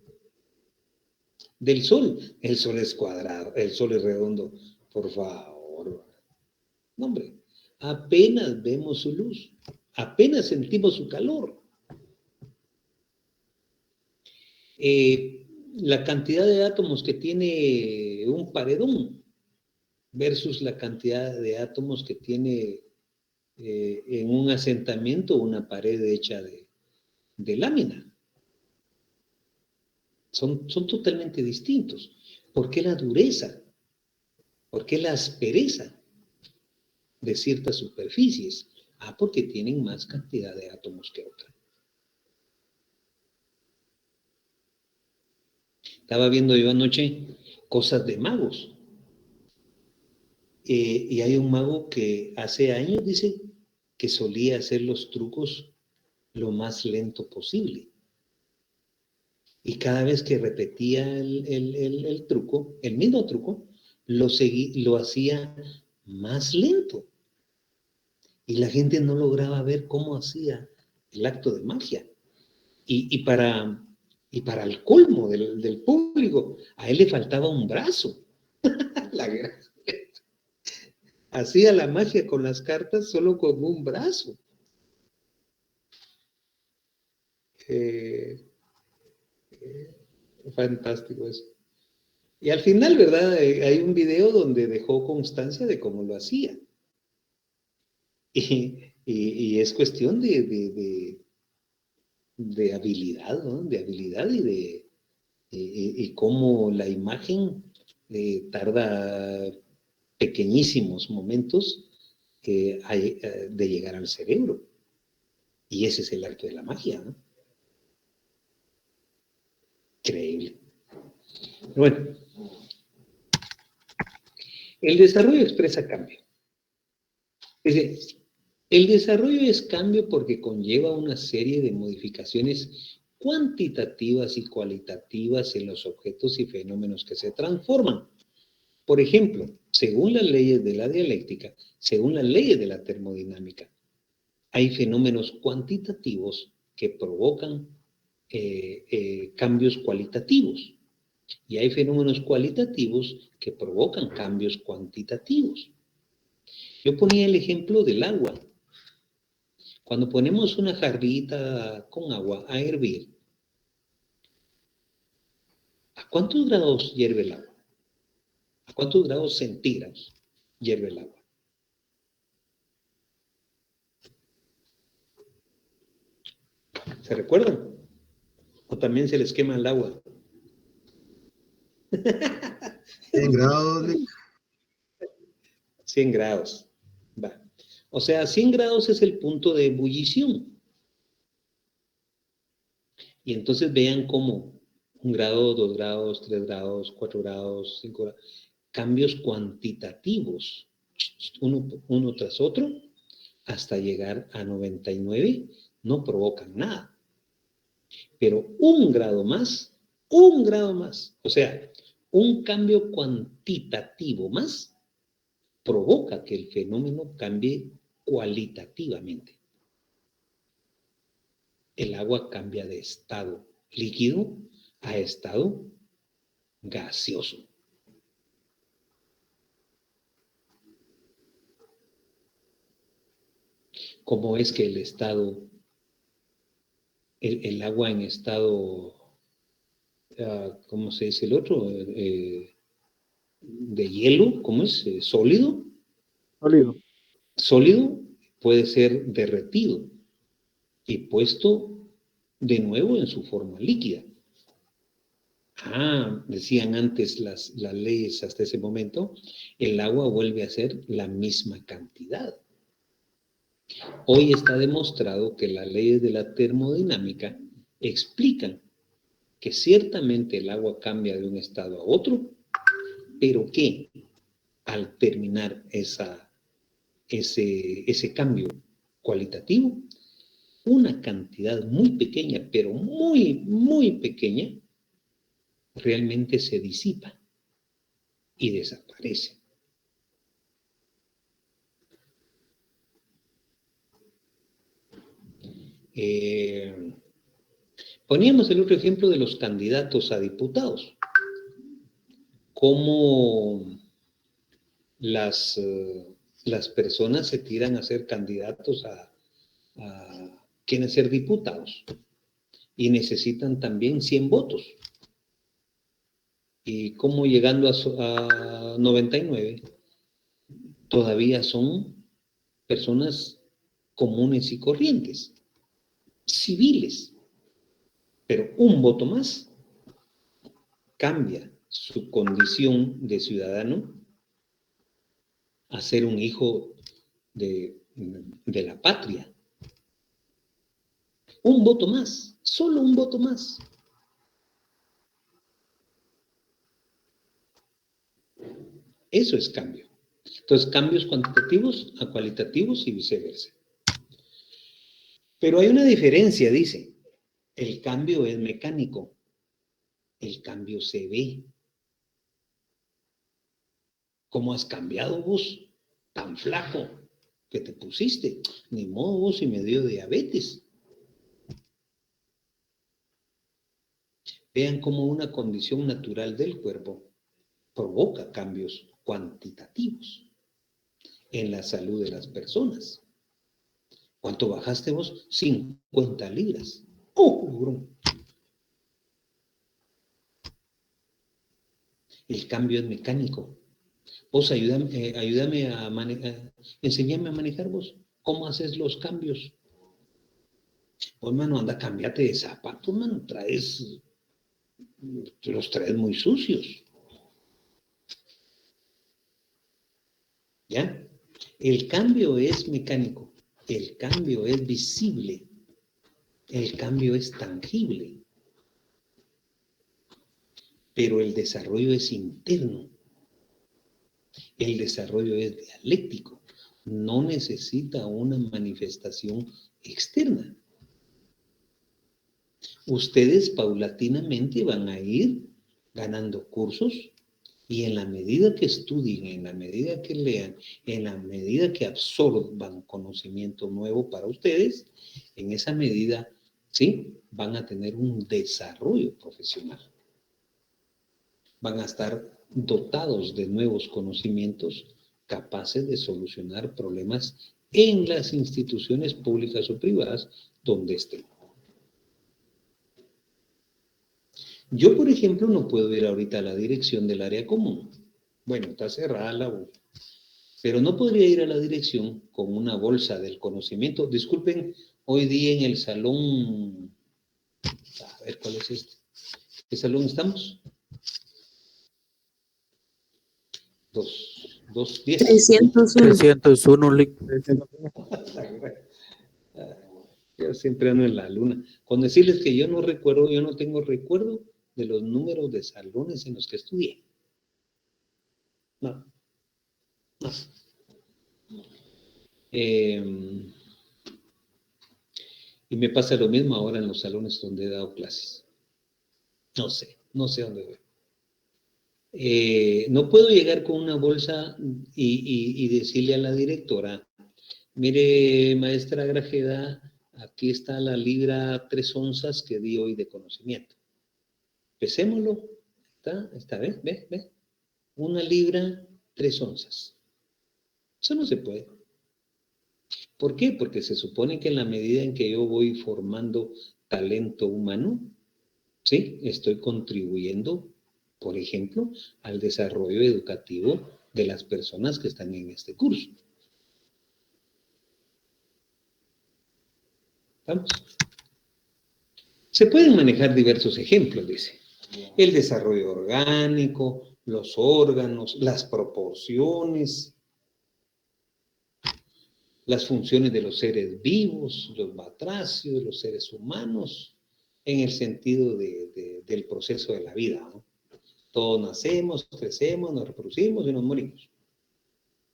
A: Del sol, el sol es cuadrado, el sol es redondo, por favor. No, hombre, apenas vemos su luz, apenas sentimos su calor. La cantidad de átomos que tiene un paredón versus la cantidad de átomos que tiene en un asentamiento una pared hecha de lámina. Son totalmente distintos. ¿Por qué la dureza? ¿Por qué la aspereza de ciertas superficies? Ah, porque tienen más cantidad de átomos que otras. Estaba viendo yo anoche cosas de magos. Y hay un mago que hace años dice que solía hacer los trucos lo más lento posible. Y cada vez que repetía el truco, el mismo truco, lo hacía más lento. Y la gente no lograba ver cómo hacía el acto de magia. Y para el colmo del público, a él le faltaba un brazo. Hacía la magia con las cartas solo con un brazo. Fantástico eso. Y al final, ¿verdad? Hay un video donde dejó constancia de cómo lo hacía. Y es cuestión de habilidad, ¿no? De habilidad y cómo la imagen tarda pequeñísimos momentos de llegar al cerebro. Y ese es el arte de la magia, ¿no? Increíble. Bueno, el desarrollo expresa cambio. Dice, el desarrollo es cambio porque conlleva una serie de modificaciones cuantitativas y cualitativas en los objetos y fenómenos que se transforman. Por ejemplo, según las leyes de la dialéctica, según las leyes de la termodinámica, hay fenómenos cuantitativos que provocan cambios cualitativos y hay fenómenos cualitativos que provocan cambios cuantitativos. Yo ponía el ejemplo del agua. Cuando ponemos una jarrita con agua a hervir, ¿a cuántos grados hierve el agua? ¿A cuántos grados centígrados hierve el agua? ¿Se recuerdan? ¿O también se les quema el agua?
F: 100 grados.
A: 100 grados. Va. O sea, 100 grados es el punto de ebullición. Y entonces vean cómo 1 grado, 2 grados, 3 grados, 4 grados, 5 grados. Cambios cuantitativos, uno tras otro, hasta llegar a 99, no provocan nada. Pero 1 grado más, o sea, un cambio cuantitativo más, provoca que el fenómeno cambie cualitativamente. El agua cambia de estado líquido a estado gaseoso. ¿Cómo es que el agua en estado, ¿cómo se dice el otro? De hielo, ¿cómo es? ¿Sólido?
B: Sólido.
A: Sólido puede ser derretido y puesto de nuevo en su forma líquida. Decían antes las leyes hasta ese momento, el agua vuelve a ser la misma cantidad. Hoy está demostrado que las leyes de la termodinámica explican que ciertamente el agua cambia de un estado a otro, pero que al terminar ese cambio cualitativo, una cantidad muy pequeña, pero muy, muy pequeña, realmente se disipa y desaparece. Poníamos el otro ejemplo de los candidatos a diputados. Cómo las personas se tiran a ser candidatos quieren ser diputados y necesitan también 100 votos. Y cómo llegando a 99 todavía son personas comunes y corrientes, civiles. Pero un voto más cambia su condición de ciudadano a ser un hijo de la patria. Un voto más, solo un voto más. Eso es cambio. Entonces, cambios cuantitativos a cualitativos y viceversa. Pero hay una diferencia, dice. El cambio es mecánico. El cambio se ve. ¿Cómo has cambiado vos? Tan flaco que te pusiste. Ni modo vos si me dio diabetes. Vean cómo una condición natural del cuerpo provoca cambios cuantitativos en la salud de las personas. ¿Cuánto bajaste vos? 50 libras. ¡Oh, bro! El cambio es mecánico. Vos ayúdame a manejar, enséñame a manejar vos. ¿Cómo haces los cambios? Pues, mano, anda, cámbiate de zapatos, mano. Los traes muy sucios. ¿Ya? El cambio es mecánico. El cambio es visible. El cambio es tangible. Pero el desarrollo es interno. El desarrollo es dialéctico. No necesita una manifestación externa. Ustedes paulatinamente van a ir ganando cursos Y en la medida que estudien, en la medida que lean, en la medida que absorban conocimiento nuevo para ustedes, en esa medida, sí, van a tener un desarrollo profesional. Van a estar dotados de nuevos conocimientos capaces de solucionar problemas en las instituciones públicas o privadas donde estén. Yo, por ejemplo, no puedo ir ahorita a la dirección del área común. Bueno, está cerrada la U. Pero no podría ir a la dirección con una bolsa del conocimiento. Disculpen, hoy día en el salón, a ver cuál es este. ¿Qué salón estamos? 210.
C: 301.
G: 301, Lick.
A: Yo siempre ando en la luna. Con decirles que yo no recuerdo, yo no tengo recuerdo de los números de salones en los que estudié. No. No. Y me pasa lo mismo ahora en los salones donde he dado clases. No sé dónde voy. No puedo llegar con una bolsa y decirle a la directora, mire, maestra Grajeda, aquí está la libra 3 onzas que di hoy de conocimiento. Pesémoslo. Está, ¿ve? 1 libra, 3 onzas. Eso no se puede. ¿Por qué? Porque se supone que en la medida en que yo voy formando talento humano, ¿sí? Estoy contribuyendo, por ejemplo, al desarrollo educativo de las personas que están en este curso. ¿Vamos? Se pueden manejar diversos ejemplos, dice. El desarrollo orgánico, los órganos, las proporciones, las funciones de los seres vivos, los batracios, los seres humanos, en el sentido del proceso de la vida, ¿no? Todos nacemos, crecemos, nos reproducimos y nos morimos,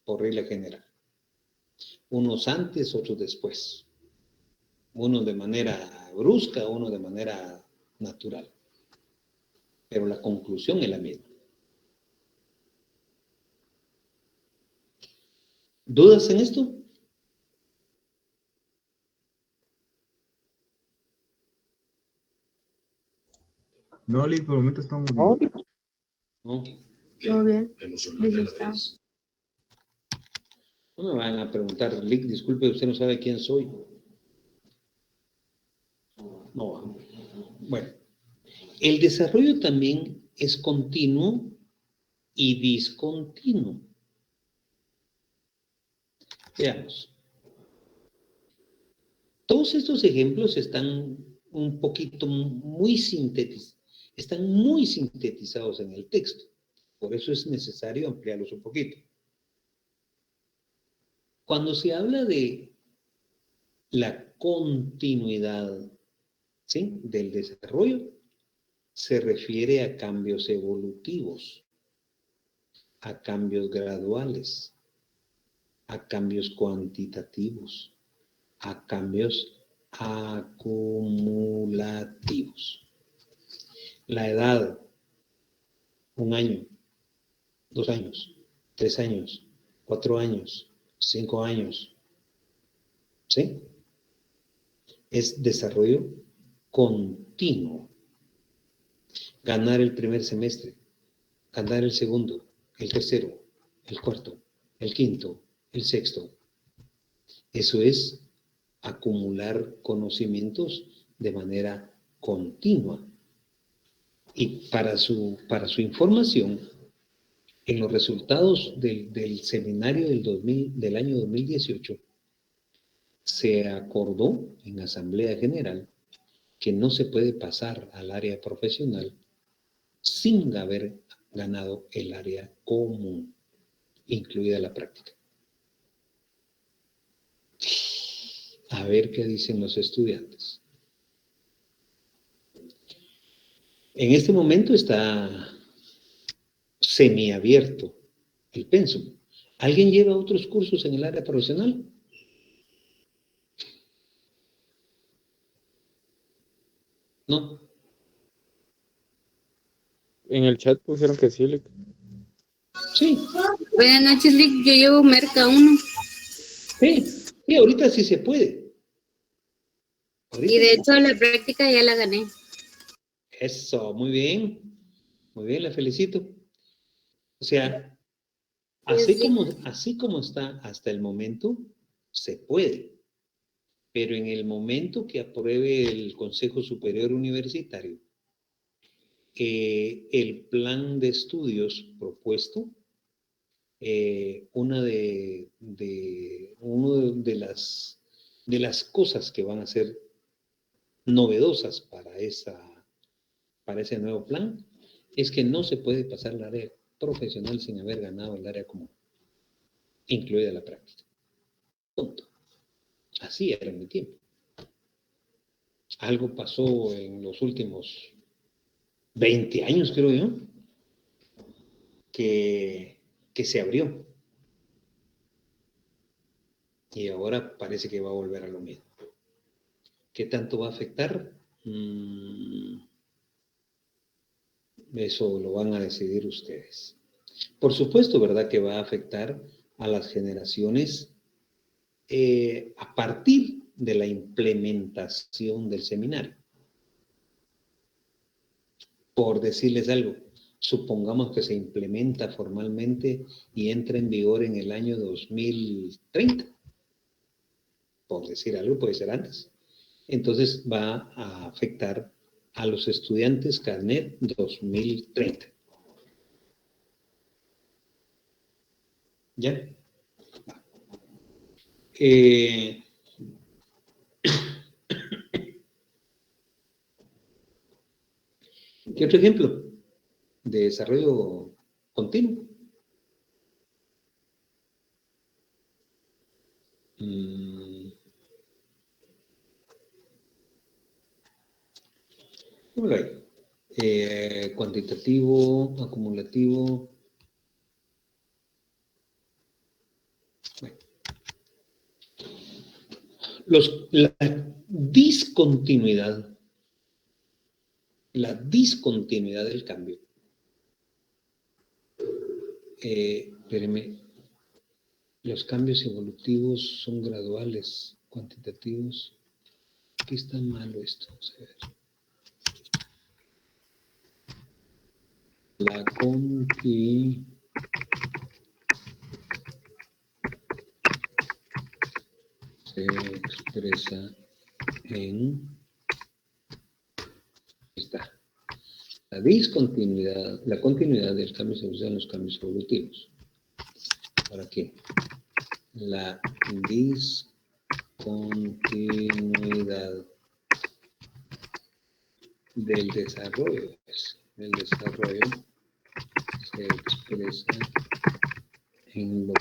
A: por regla general. Unos antes, otros después. Unos de manera brusca, unos de manera natural. Pero la conclusión es la misma. ¿Dudas en esto?
F: No, Lick, por el momento estamos bien.
A: ¿No?
C: Todo bien.
A: No me van a preguntar, Lick, disculpe, usted no sabe quién soy. No. Bueno, el desarrollo también es continuo y discontinuo. Veamos. Todos estos ejemplos están un poquito están muy sintetizados en el texto. Por eso es necesario ampliarlos un poquito. Cuando se habla de la continuidad, ¿sí?, del desarrollo, se refiere a cambios evolutivos, a cambios graduales, a cambios cuantitativos, a cambios acumulativos. La edad, 1 año, 2 años, 3 años, 4 años, 5 años, ¿sí? Es desarrollo continuo. Ganar el primer semestre, ganar el segundo, el tercero, el cuarto, el quinto, el sexto. Eso es acumular conocimientos de manera continua. Y para su información, en los resultados del seminario del año 2018, se acordó en Asamblea General que no se puede pasar al área profesional sin haber ganado el área común, incluida la práctica. A ver qué dicen los estudiantes. En este momento está semiabierto el pensum. ¿Alguien lleva otros cursos en el área profesional? No.
B: En el chat pusieron que sí, Lick.
A: Sí,
C: Buenas noches, Lick. Yo llevo Merca 1.
A: sí, ahorita sí se puede. Ahorita
C: Y de
A: sí.
C: hecho la práctica ya la gané.
A: Eso, muy bien. Muy bien, la felicito. O sea, así como está hasta el momento, se puede. Pero en el momento que apruebe el Consejo Superior Universitario el plan de estudios propuesto, una de las cosas que van a ser novedosas para ese nuevo plan es que no se puede pasar el área profesional sin haber ganado el área común, incluida la práctica. Punto. Así era en mi tiempo. Algo pasó en los últimos 20 años, creo yo, que se abrió. Y ahora parece que va a volver a lo mismo. ¿Qué tanto va a afectar? Eso lo van a decidir ustedes. Por supuesto, ¿verdad? Que va a afectar a las generaciones a partir de la implementación del seminario. Por decirles algo, supongamos que se implementa formalmente y entra en vigor en el año 2030. Por decir algo, puede ser antes. Entonces va a afectar a los estudiantes Carnet 2030. ¿Ya? ¿Qué otro ejemplo de desarrollo continuo? ¿Cómo lo hay? Cuantitativo, acumulativo. Bueno. La discontinuidad del cambio. Espérenme, los cambios evolutivos son graduales, cuantitativos. Aquí está malo esto. Vamos a ver. La continuidad se expresa en... Está. La continuidad del cambio se usa en los cambios evolutivos. ¿Para qué? La discontinuidad del desarrollo. El desarrollo se expresa en los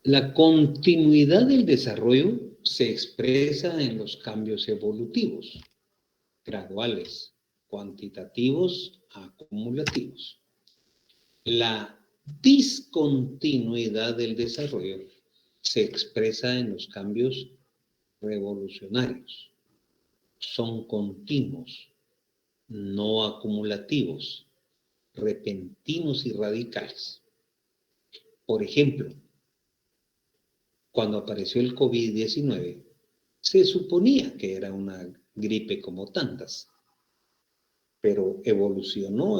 A: La continuidad del desarrollo se expresa en los cambios evolutivos, graduales, cuantitativos, acumulativos. La discontinuidad del desarrollo se expresa en los cambios revolucionarios. Son continuos, no acumulativos, repentinos y radicales. Por ejemplo, cuando apareció el COVID-19, se suponía que era una gripe como tantas, pero evolucionó,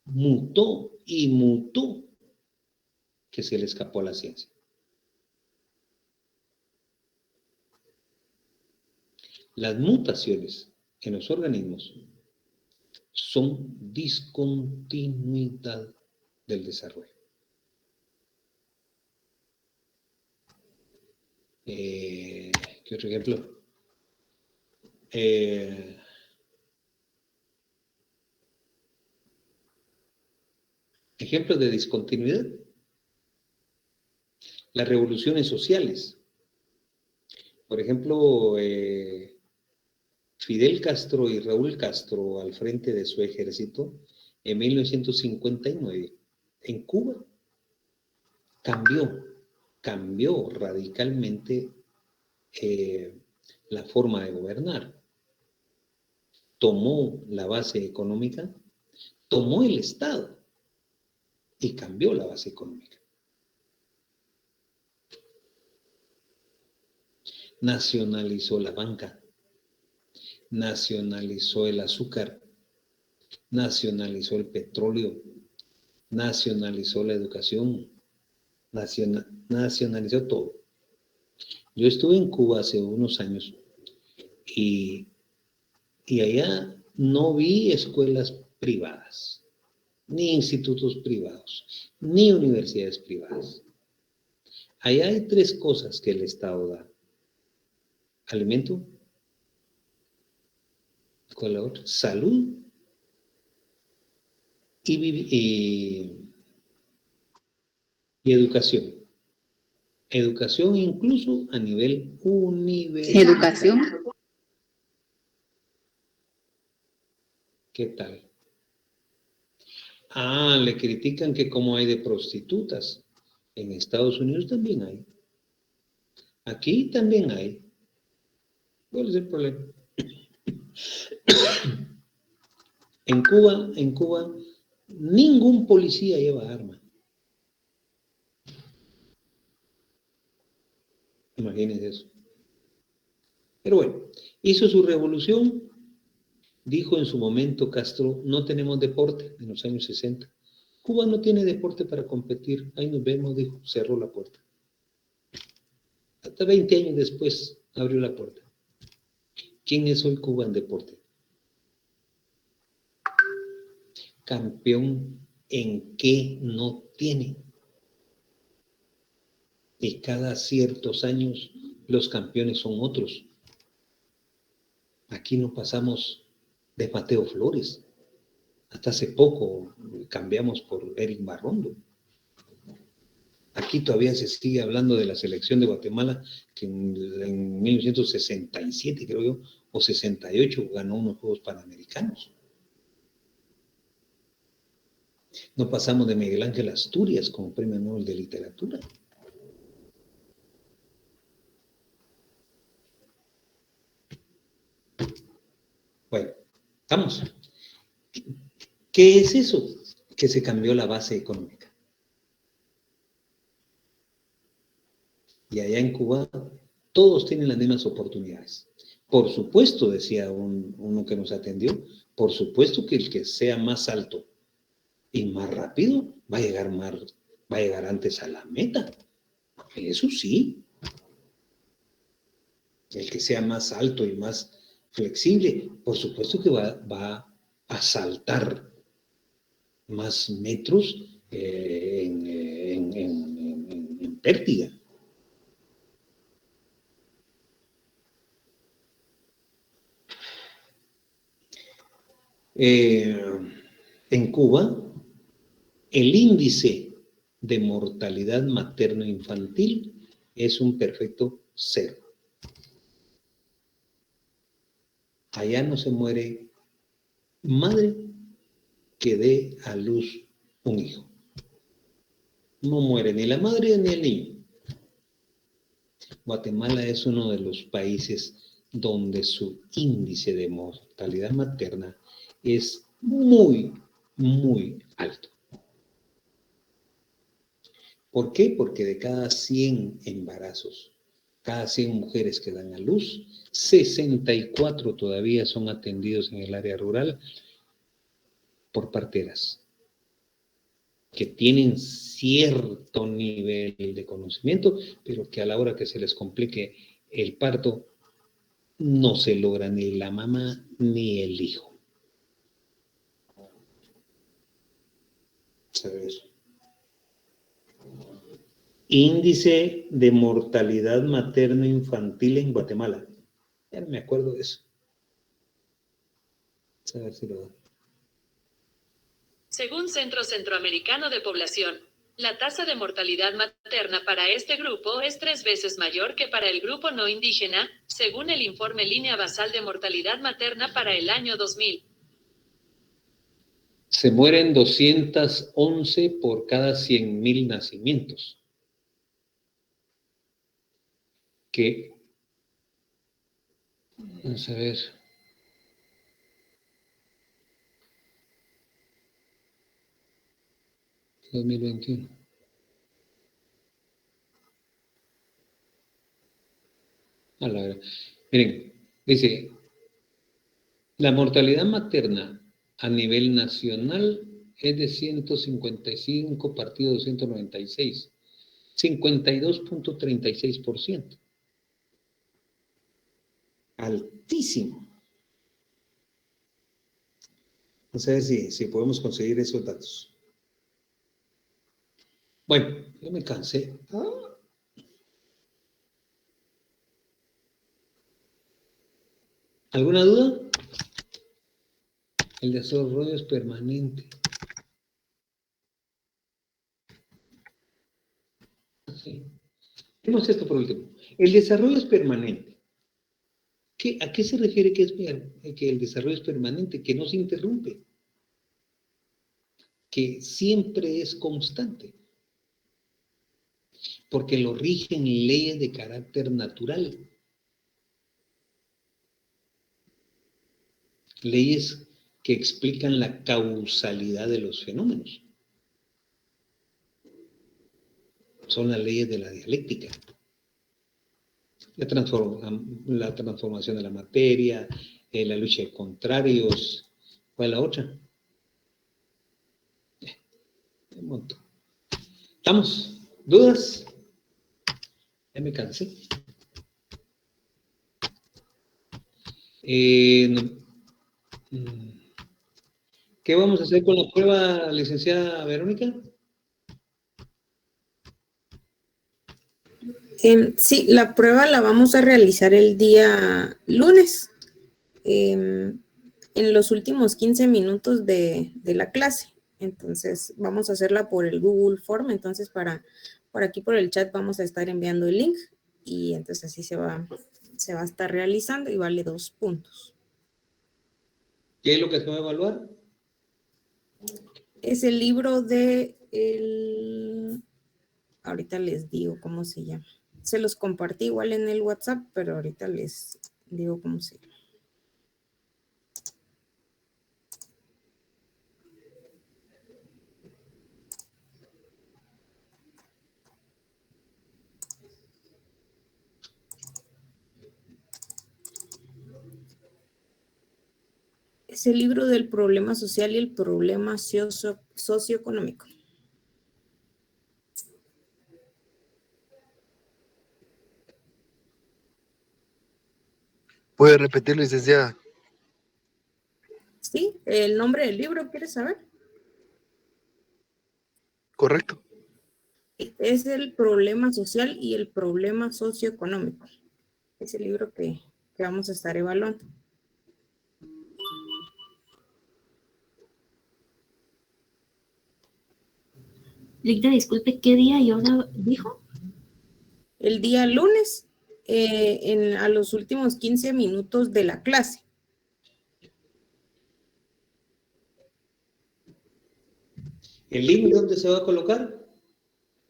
A: mutó y mutó, que se le escapó a la ciencia. Las mutaciones en los organismos son discontinuidad del desarrollo. ¿Qué otro ejemplo? Ejemplos de discontinuidad. Las revoluciones sociales. Por ejemplo, Fidel Castro y Raúl Castro al frente de su ejército en 1959 en Cuba cambió radicalmente la forma de gobernar. Tomó la base económica, tomó el Estado y cambió la base económica. Nacionalizó la banca, nacionalizó el azúcar, nacionalizó el petróleo, nacionalizó la educación, nacionalizó todo. Yo estuve en Cuba hace unos años y allá no vi escuelas privadas, ni institutos privados, ni universidades privadas. Allá hay 3 cosas que el Estado da. Alimento, ¿cuál es la otra? Salud y educación. Educación incluso a nivel universal.
G: Educación.
A: ¿Qué tal? Ah, le critican que cómo hay de prostitutas. En Estados Unidos también hay. Aquí también hay. ¿Cuál es el problema? En Cuba, ningún policía lleva arma. Imagínense eso. Pero bueno, hizo su revolución. Dijo en su momento Castro, no tenemos deporte en los años 60. Cuba no tiene deporte para competir. Ahí nos vemos, dijo, cerró la puerta. Hasta 20 años después abrió la puerta. ¿Quién es hoy Cuba en deporte? Campeón en qué no tiene. Y cada ciertos años los campeones son otros. Aquí no pasamos de Mateo Flores. Hasta hace poco cambiamos por Eric Barrondo. Aquí todavía se sigue hablando de la selección de Guatemala, que en 1967, creo yo, o 68, ganó unos Juegos Panamericanos. No pasamos de Miguel Ángel Asturias como Premio Nobel de Literatura. Bueno, vamos. ¿Qué es eso? Que se cambió la base económica. Y allá en Cuba todos tienen las mismas oportunidades. Por supuesto, decía uno que nos atendió, por supuesto que el que sea más alto y más rápido va a llegar antes a la meta. Eso sí. El que sea más alto y más flexible, por supuesto que va a saltar más metros en pértiga. En Cuba, el índice de mortalidad materno-infantil es un perfecto 0. Allá no se muere madre que dé a luz un hijo. No muere ni la madre ni el niño. Guatemala es uno de los países donde su índice de mortalidad materna es muy, muy alto. ¿Por qué? Porque de cada 100 embarazos, cada 100 mujeres que dan a luz, 64 todavía son atendidos en el área rural por parteras que tienen cierto nivel de conocimiento, pero que a la hora que se les complique el parto, no se logra ni la mamá ni el hijo. A ver. Índice de mortalidad materno-infantil en Guatemala. Ya no me acuerdo de eso. A ver si lo da.
E: Según Centro Centroamericano de Población, la tasa de mortalidad materna para este grupo es 3 veces mayor que para el grupo no indígena, según el informe Línea Basal de Mortalidad Materna para el año 2000.
A: Se mueren 211 por cada 100.000 nacimientos. Que, vamos a ver. ¿2021? A la verdad. Miren, dice, la mortalidad materna a nivel nacional es de 155 partido 296, 52.36%. Altísimo. No sé si podemos conseguir esos datos. Bueno, yo me cansé. ¿Alguna duda? El desarrollo es permanente. Sí. Vemos esto por último. El desarrollo es permanente. ¿A qué se refiere que el desarrollo es permanente? Que no se interrumpe. Que siempre es constante. Porque lo rigen leyes de carácter natural. Leyes que explican la causalidad de los fenómenos. Son las leyes de la dialéctica. La transformación de la materia, la lucha de contrarios. ¿Cuál es la otra? Un montón. ¿Estamos? ¿Dudas? Ya me cansé. ¿Qué vamos a hacer con la prueba, licenciada Verónica?
G: Sí, la prueba la vamos a realizar el día lunes, en los últimos 15 minutos de la clase. Entonces, vamos a hacerla por el Google Form. Entonces, por aquí por el chat vamos a estar enviando el link y entonces así se va a estar realizando y vale 2 puntos.
A: ¿Qué es lo que se va a evaluar?
G: Es el libro de ahorita les digo cómo se llama. Se los compartí igual en el WhatsApp, pero ahorita les digo cómo se llama. Es el libro del problema social y el problema socioeconómico.
H: ¿Puede repetir, licenciada?
G: Sí, el nombre del libro, ¿quieres saber?
H: Correcto.
G: Es el problema social y el problema socioeconómico. Es el libro que vamos a estar evaluando.
I: Rita, disculpe, ¿qué día dijo?
G: El día lunes, a los últimos 15 minutos de la clase.
A: ¿El link dónde se va a colocar?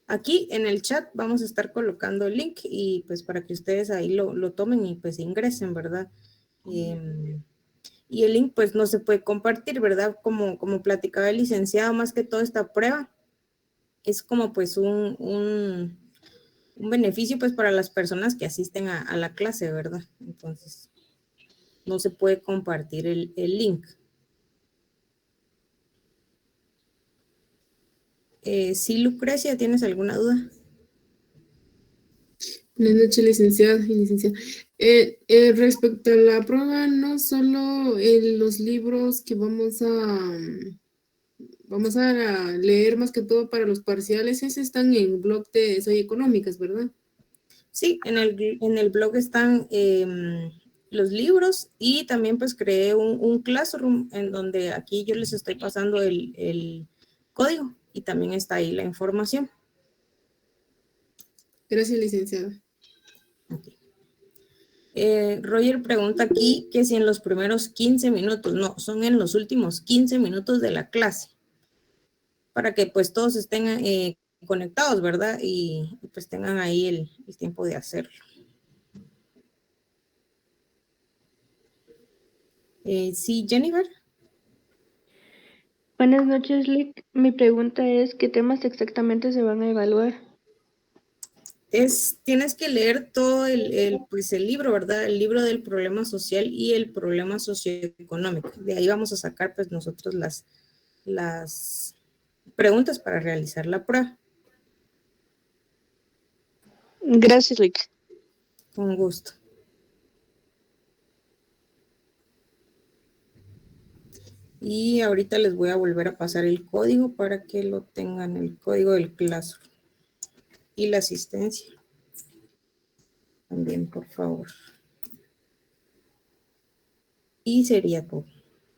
G: Aquí en el chat vamos a estar colocando el link y pues para que ustedes ahí lo tomen y pues ingresen, ¿verdad? Y el link pues no se puede compartir, ¿verdad? Como platicaba el licenciado, más que toda esta prueba es como pues un beneficio pues para las personas que asisten a la clase, ¿verdad? Entonces no se puede compartir el link. Sí, Lucrecia, ¿tienes alguna duda?
J: Buenas noches, licenciada y licenciada. Respecto a la prueba, no solo los libros que vamos a vamos a leer más que todo para los parciales. Ese están en el blog de Soy Económicas, ¿verdad?
G: Sí, en el blog están los libros y también pues creé un classroom en donde aquí yo les estoy pasando el código y también está ahí la información.
J: Gracias, licenciada.
G: Okay. Roger pregunta aquí que si en los primeros 15 minutos, no, son en los últimos 15 minutos de la clase, para que pues todos estén conectados, ¿verdad? Y pues tengan ahí el tiempo de hacerlo. Sí, Jennifer.
K: Buenas noches, Lick. Mi pregunta es, ¿qué temas exactamente se van a evaluar?
G: Tienes que leer todo pues el libro, ¿verdad? El libro del problema social y el problema socioeconómico. De ahí vamos a sacar pues nosotros las preguntas para realizar la prueba.
K: Gracias, Lick.
G: Con gusto. Y ahorita les voy a volver a pasar el código para que lo tengan, el código del Classroom. Y la asistencia. También, por favor. Y sería todo.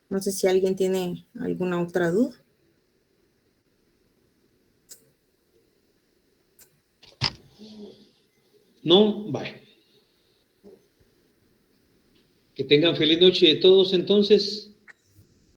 G: No sé si alguien tiene alguna otra duda.
A: No, vaya. Que tengan feliz noche todos entonces.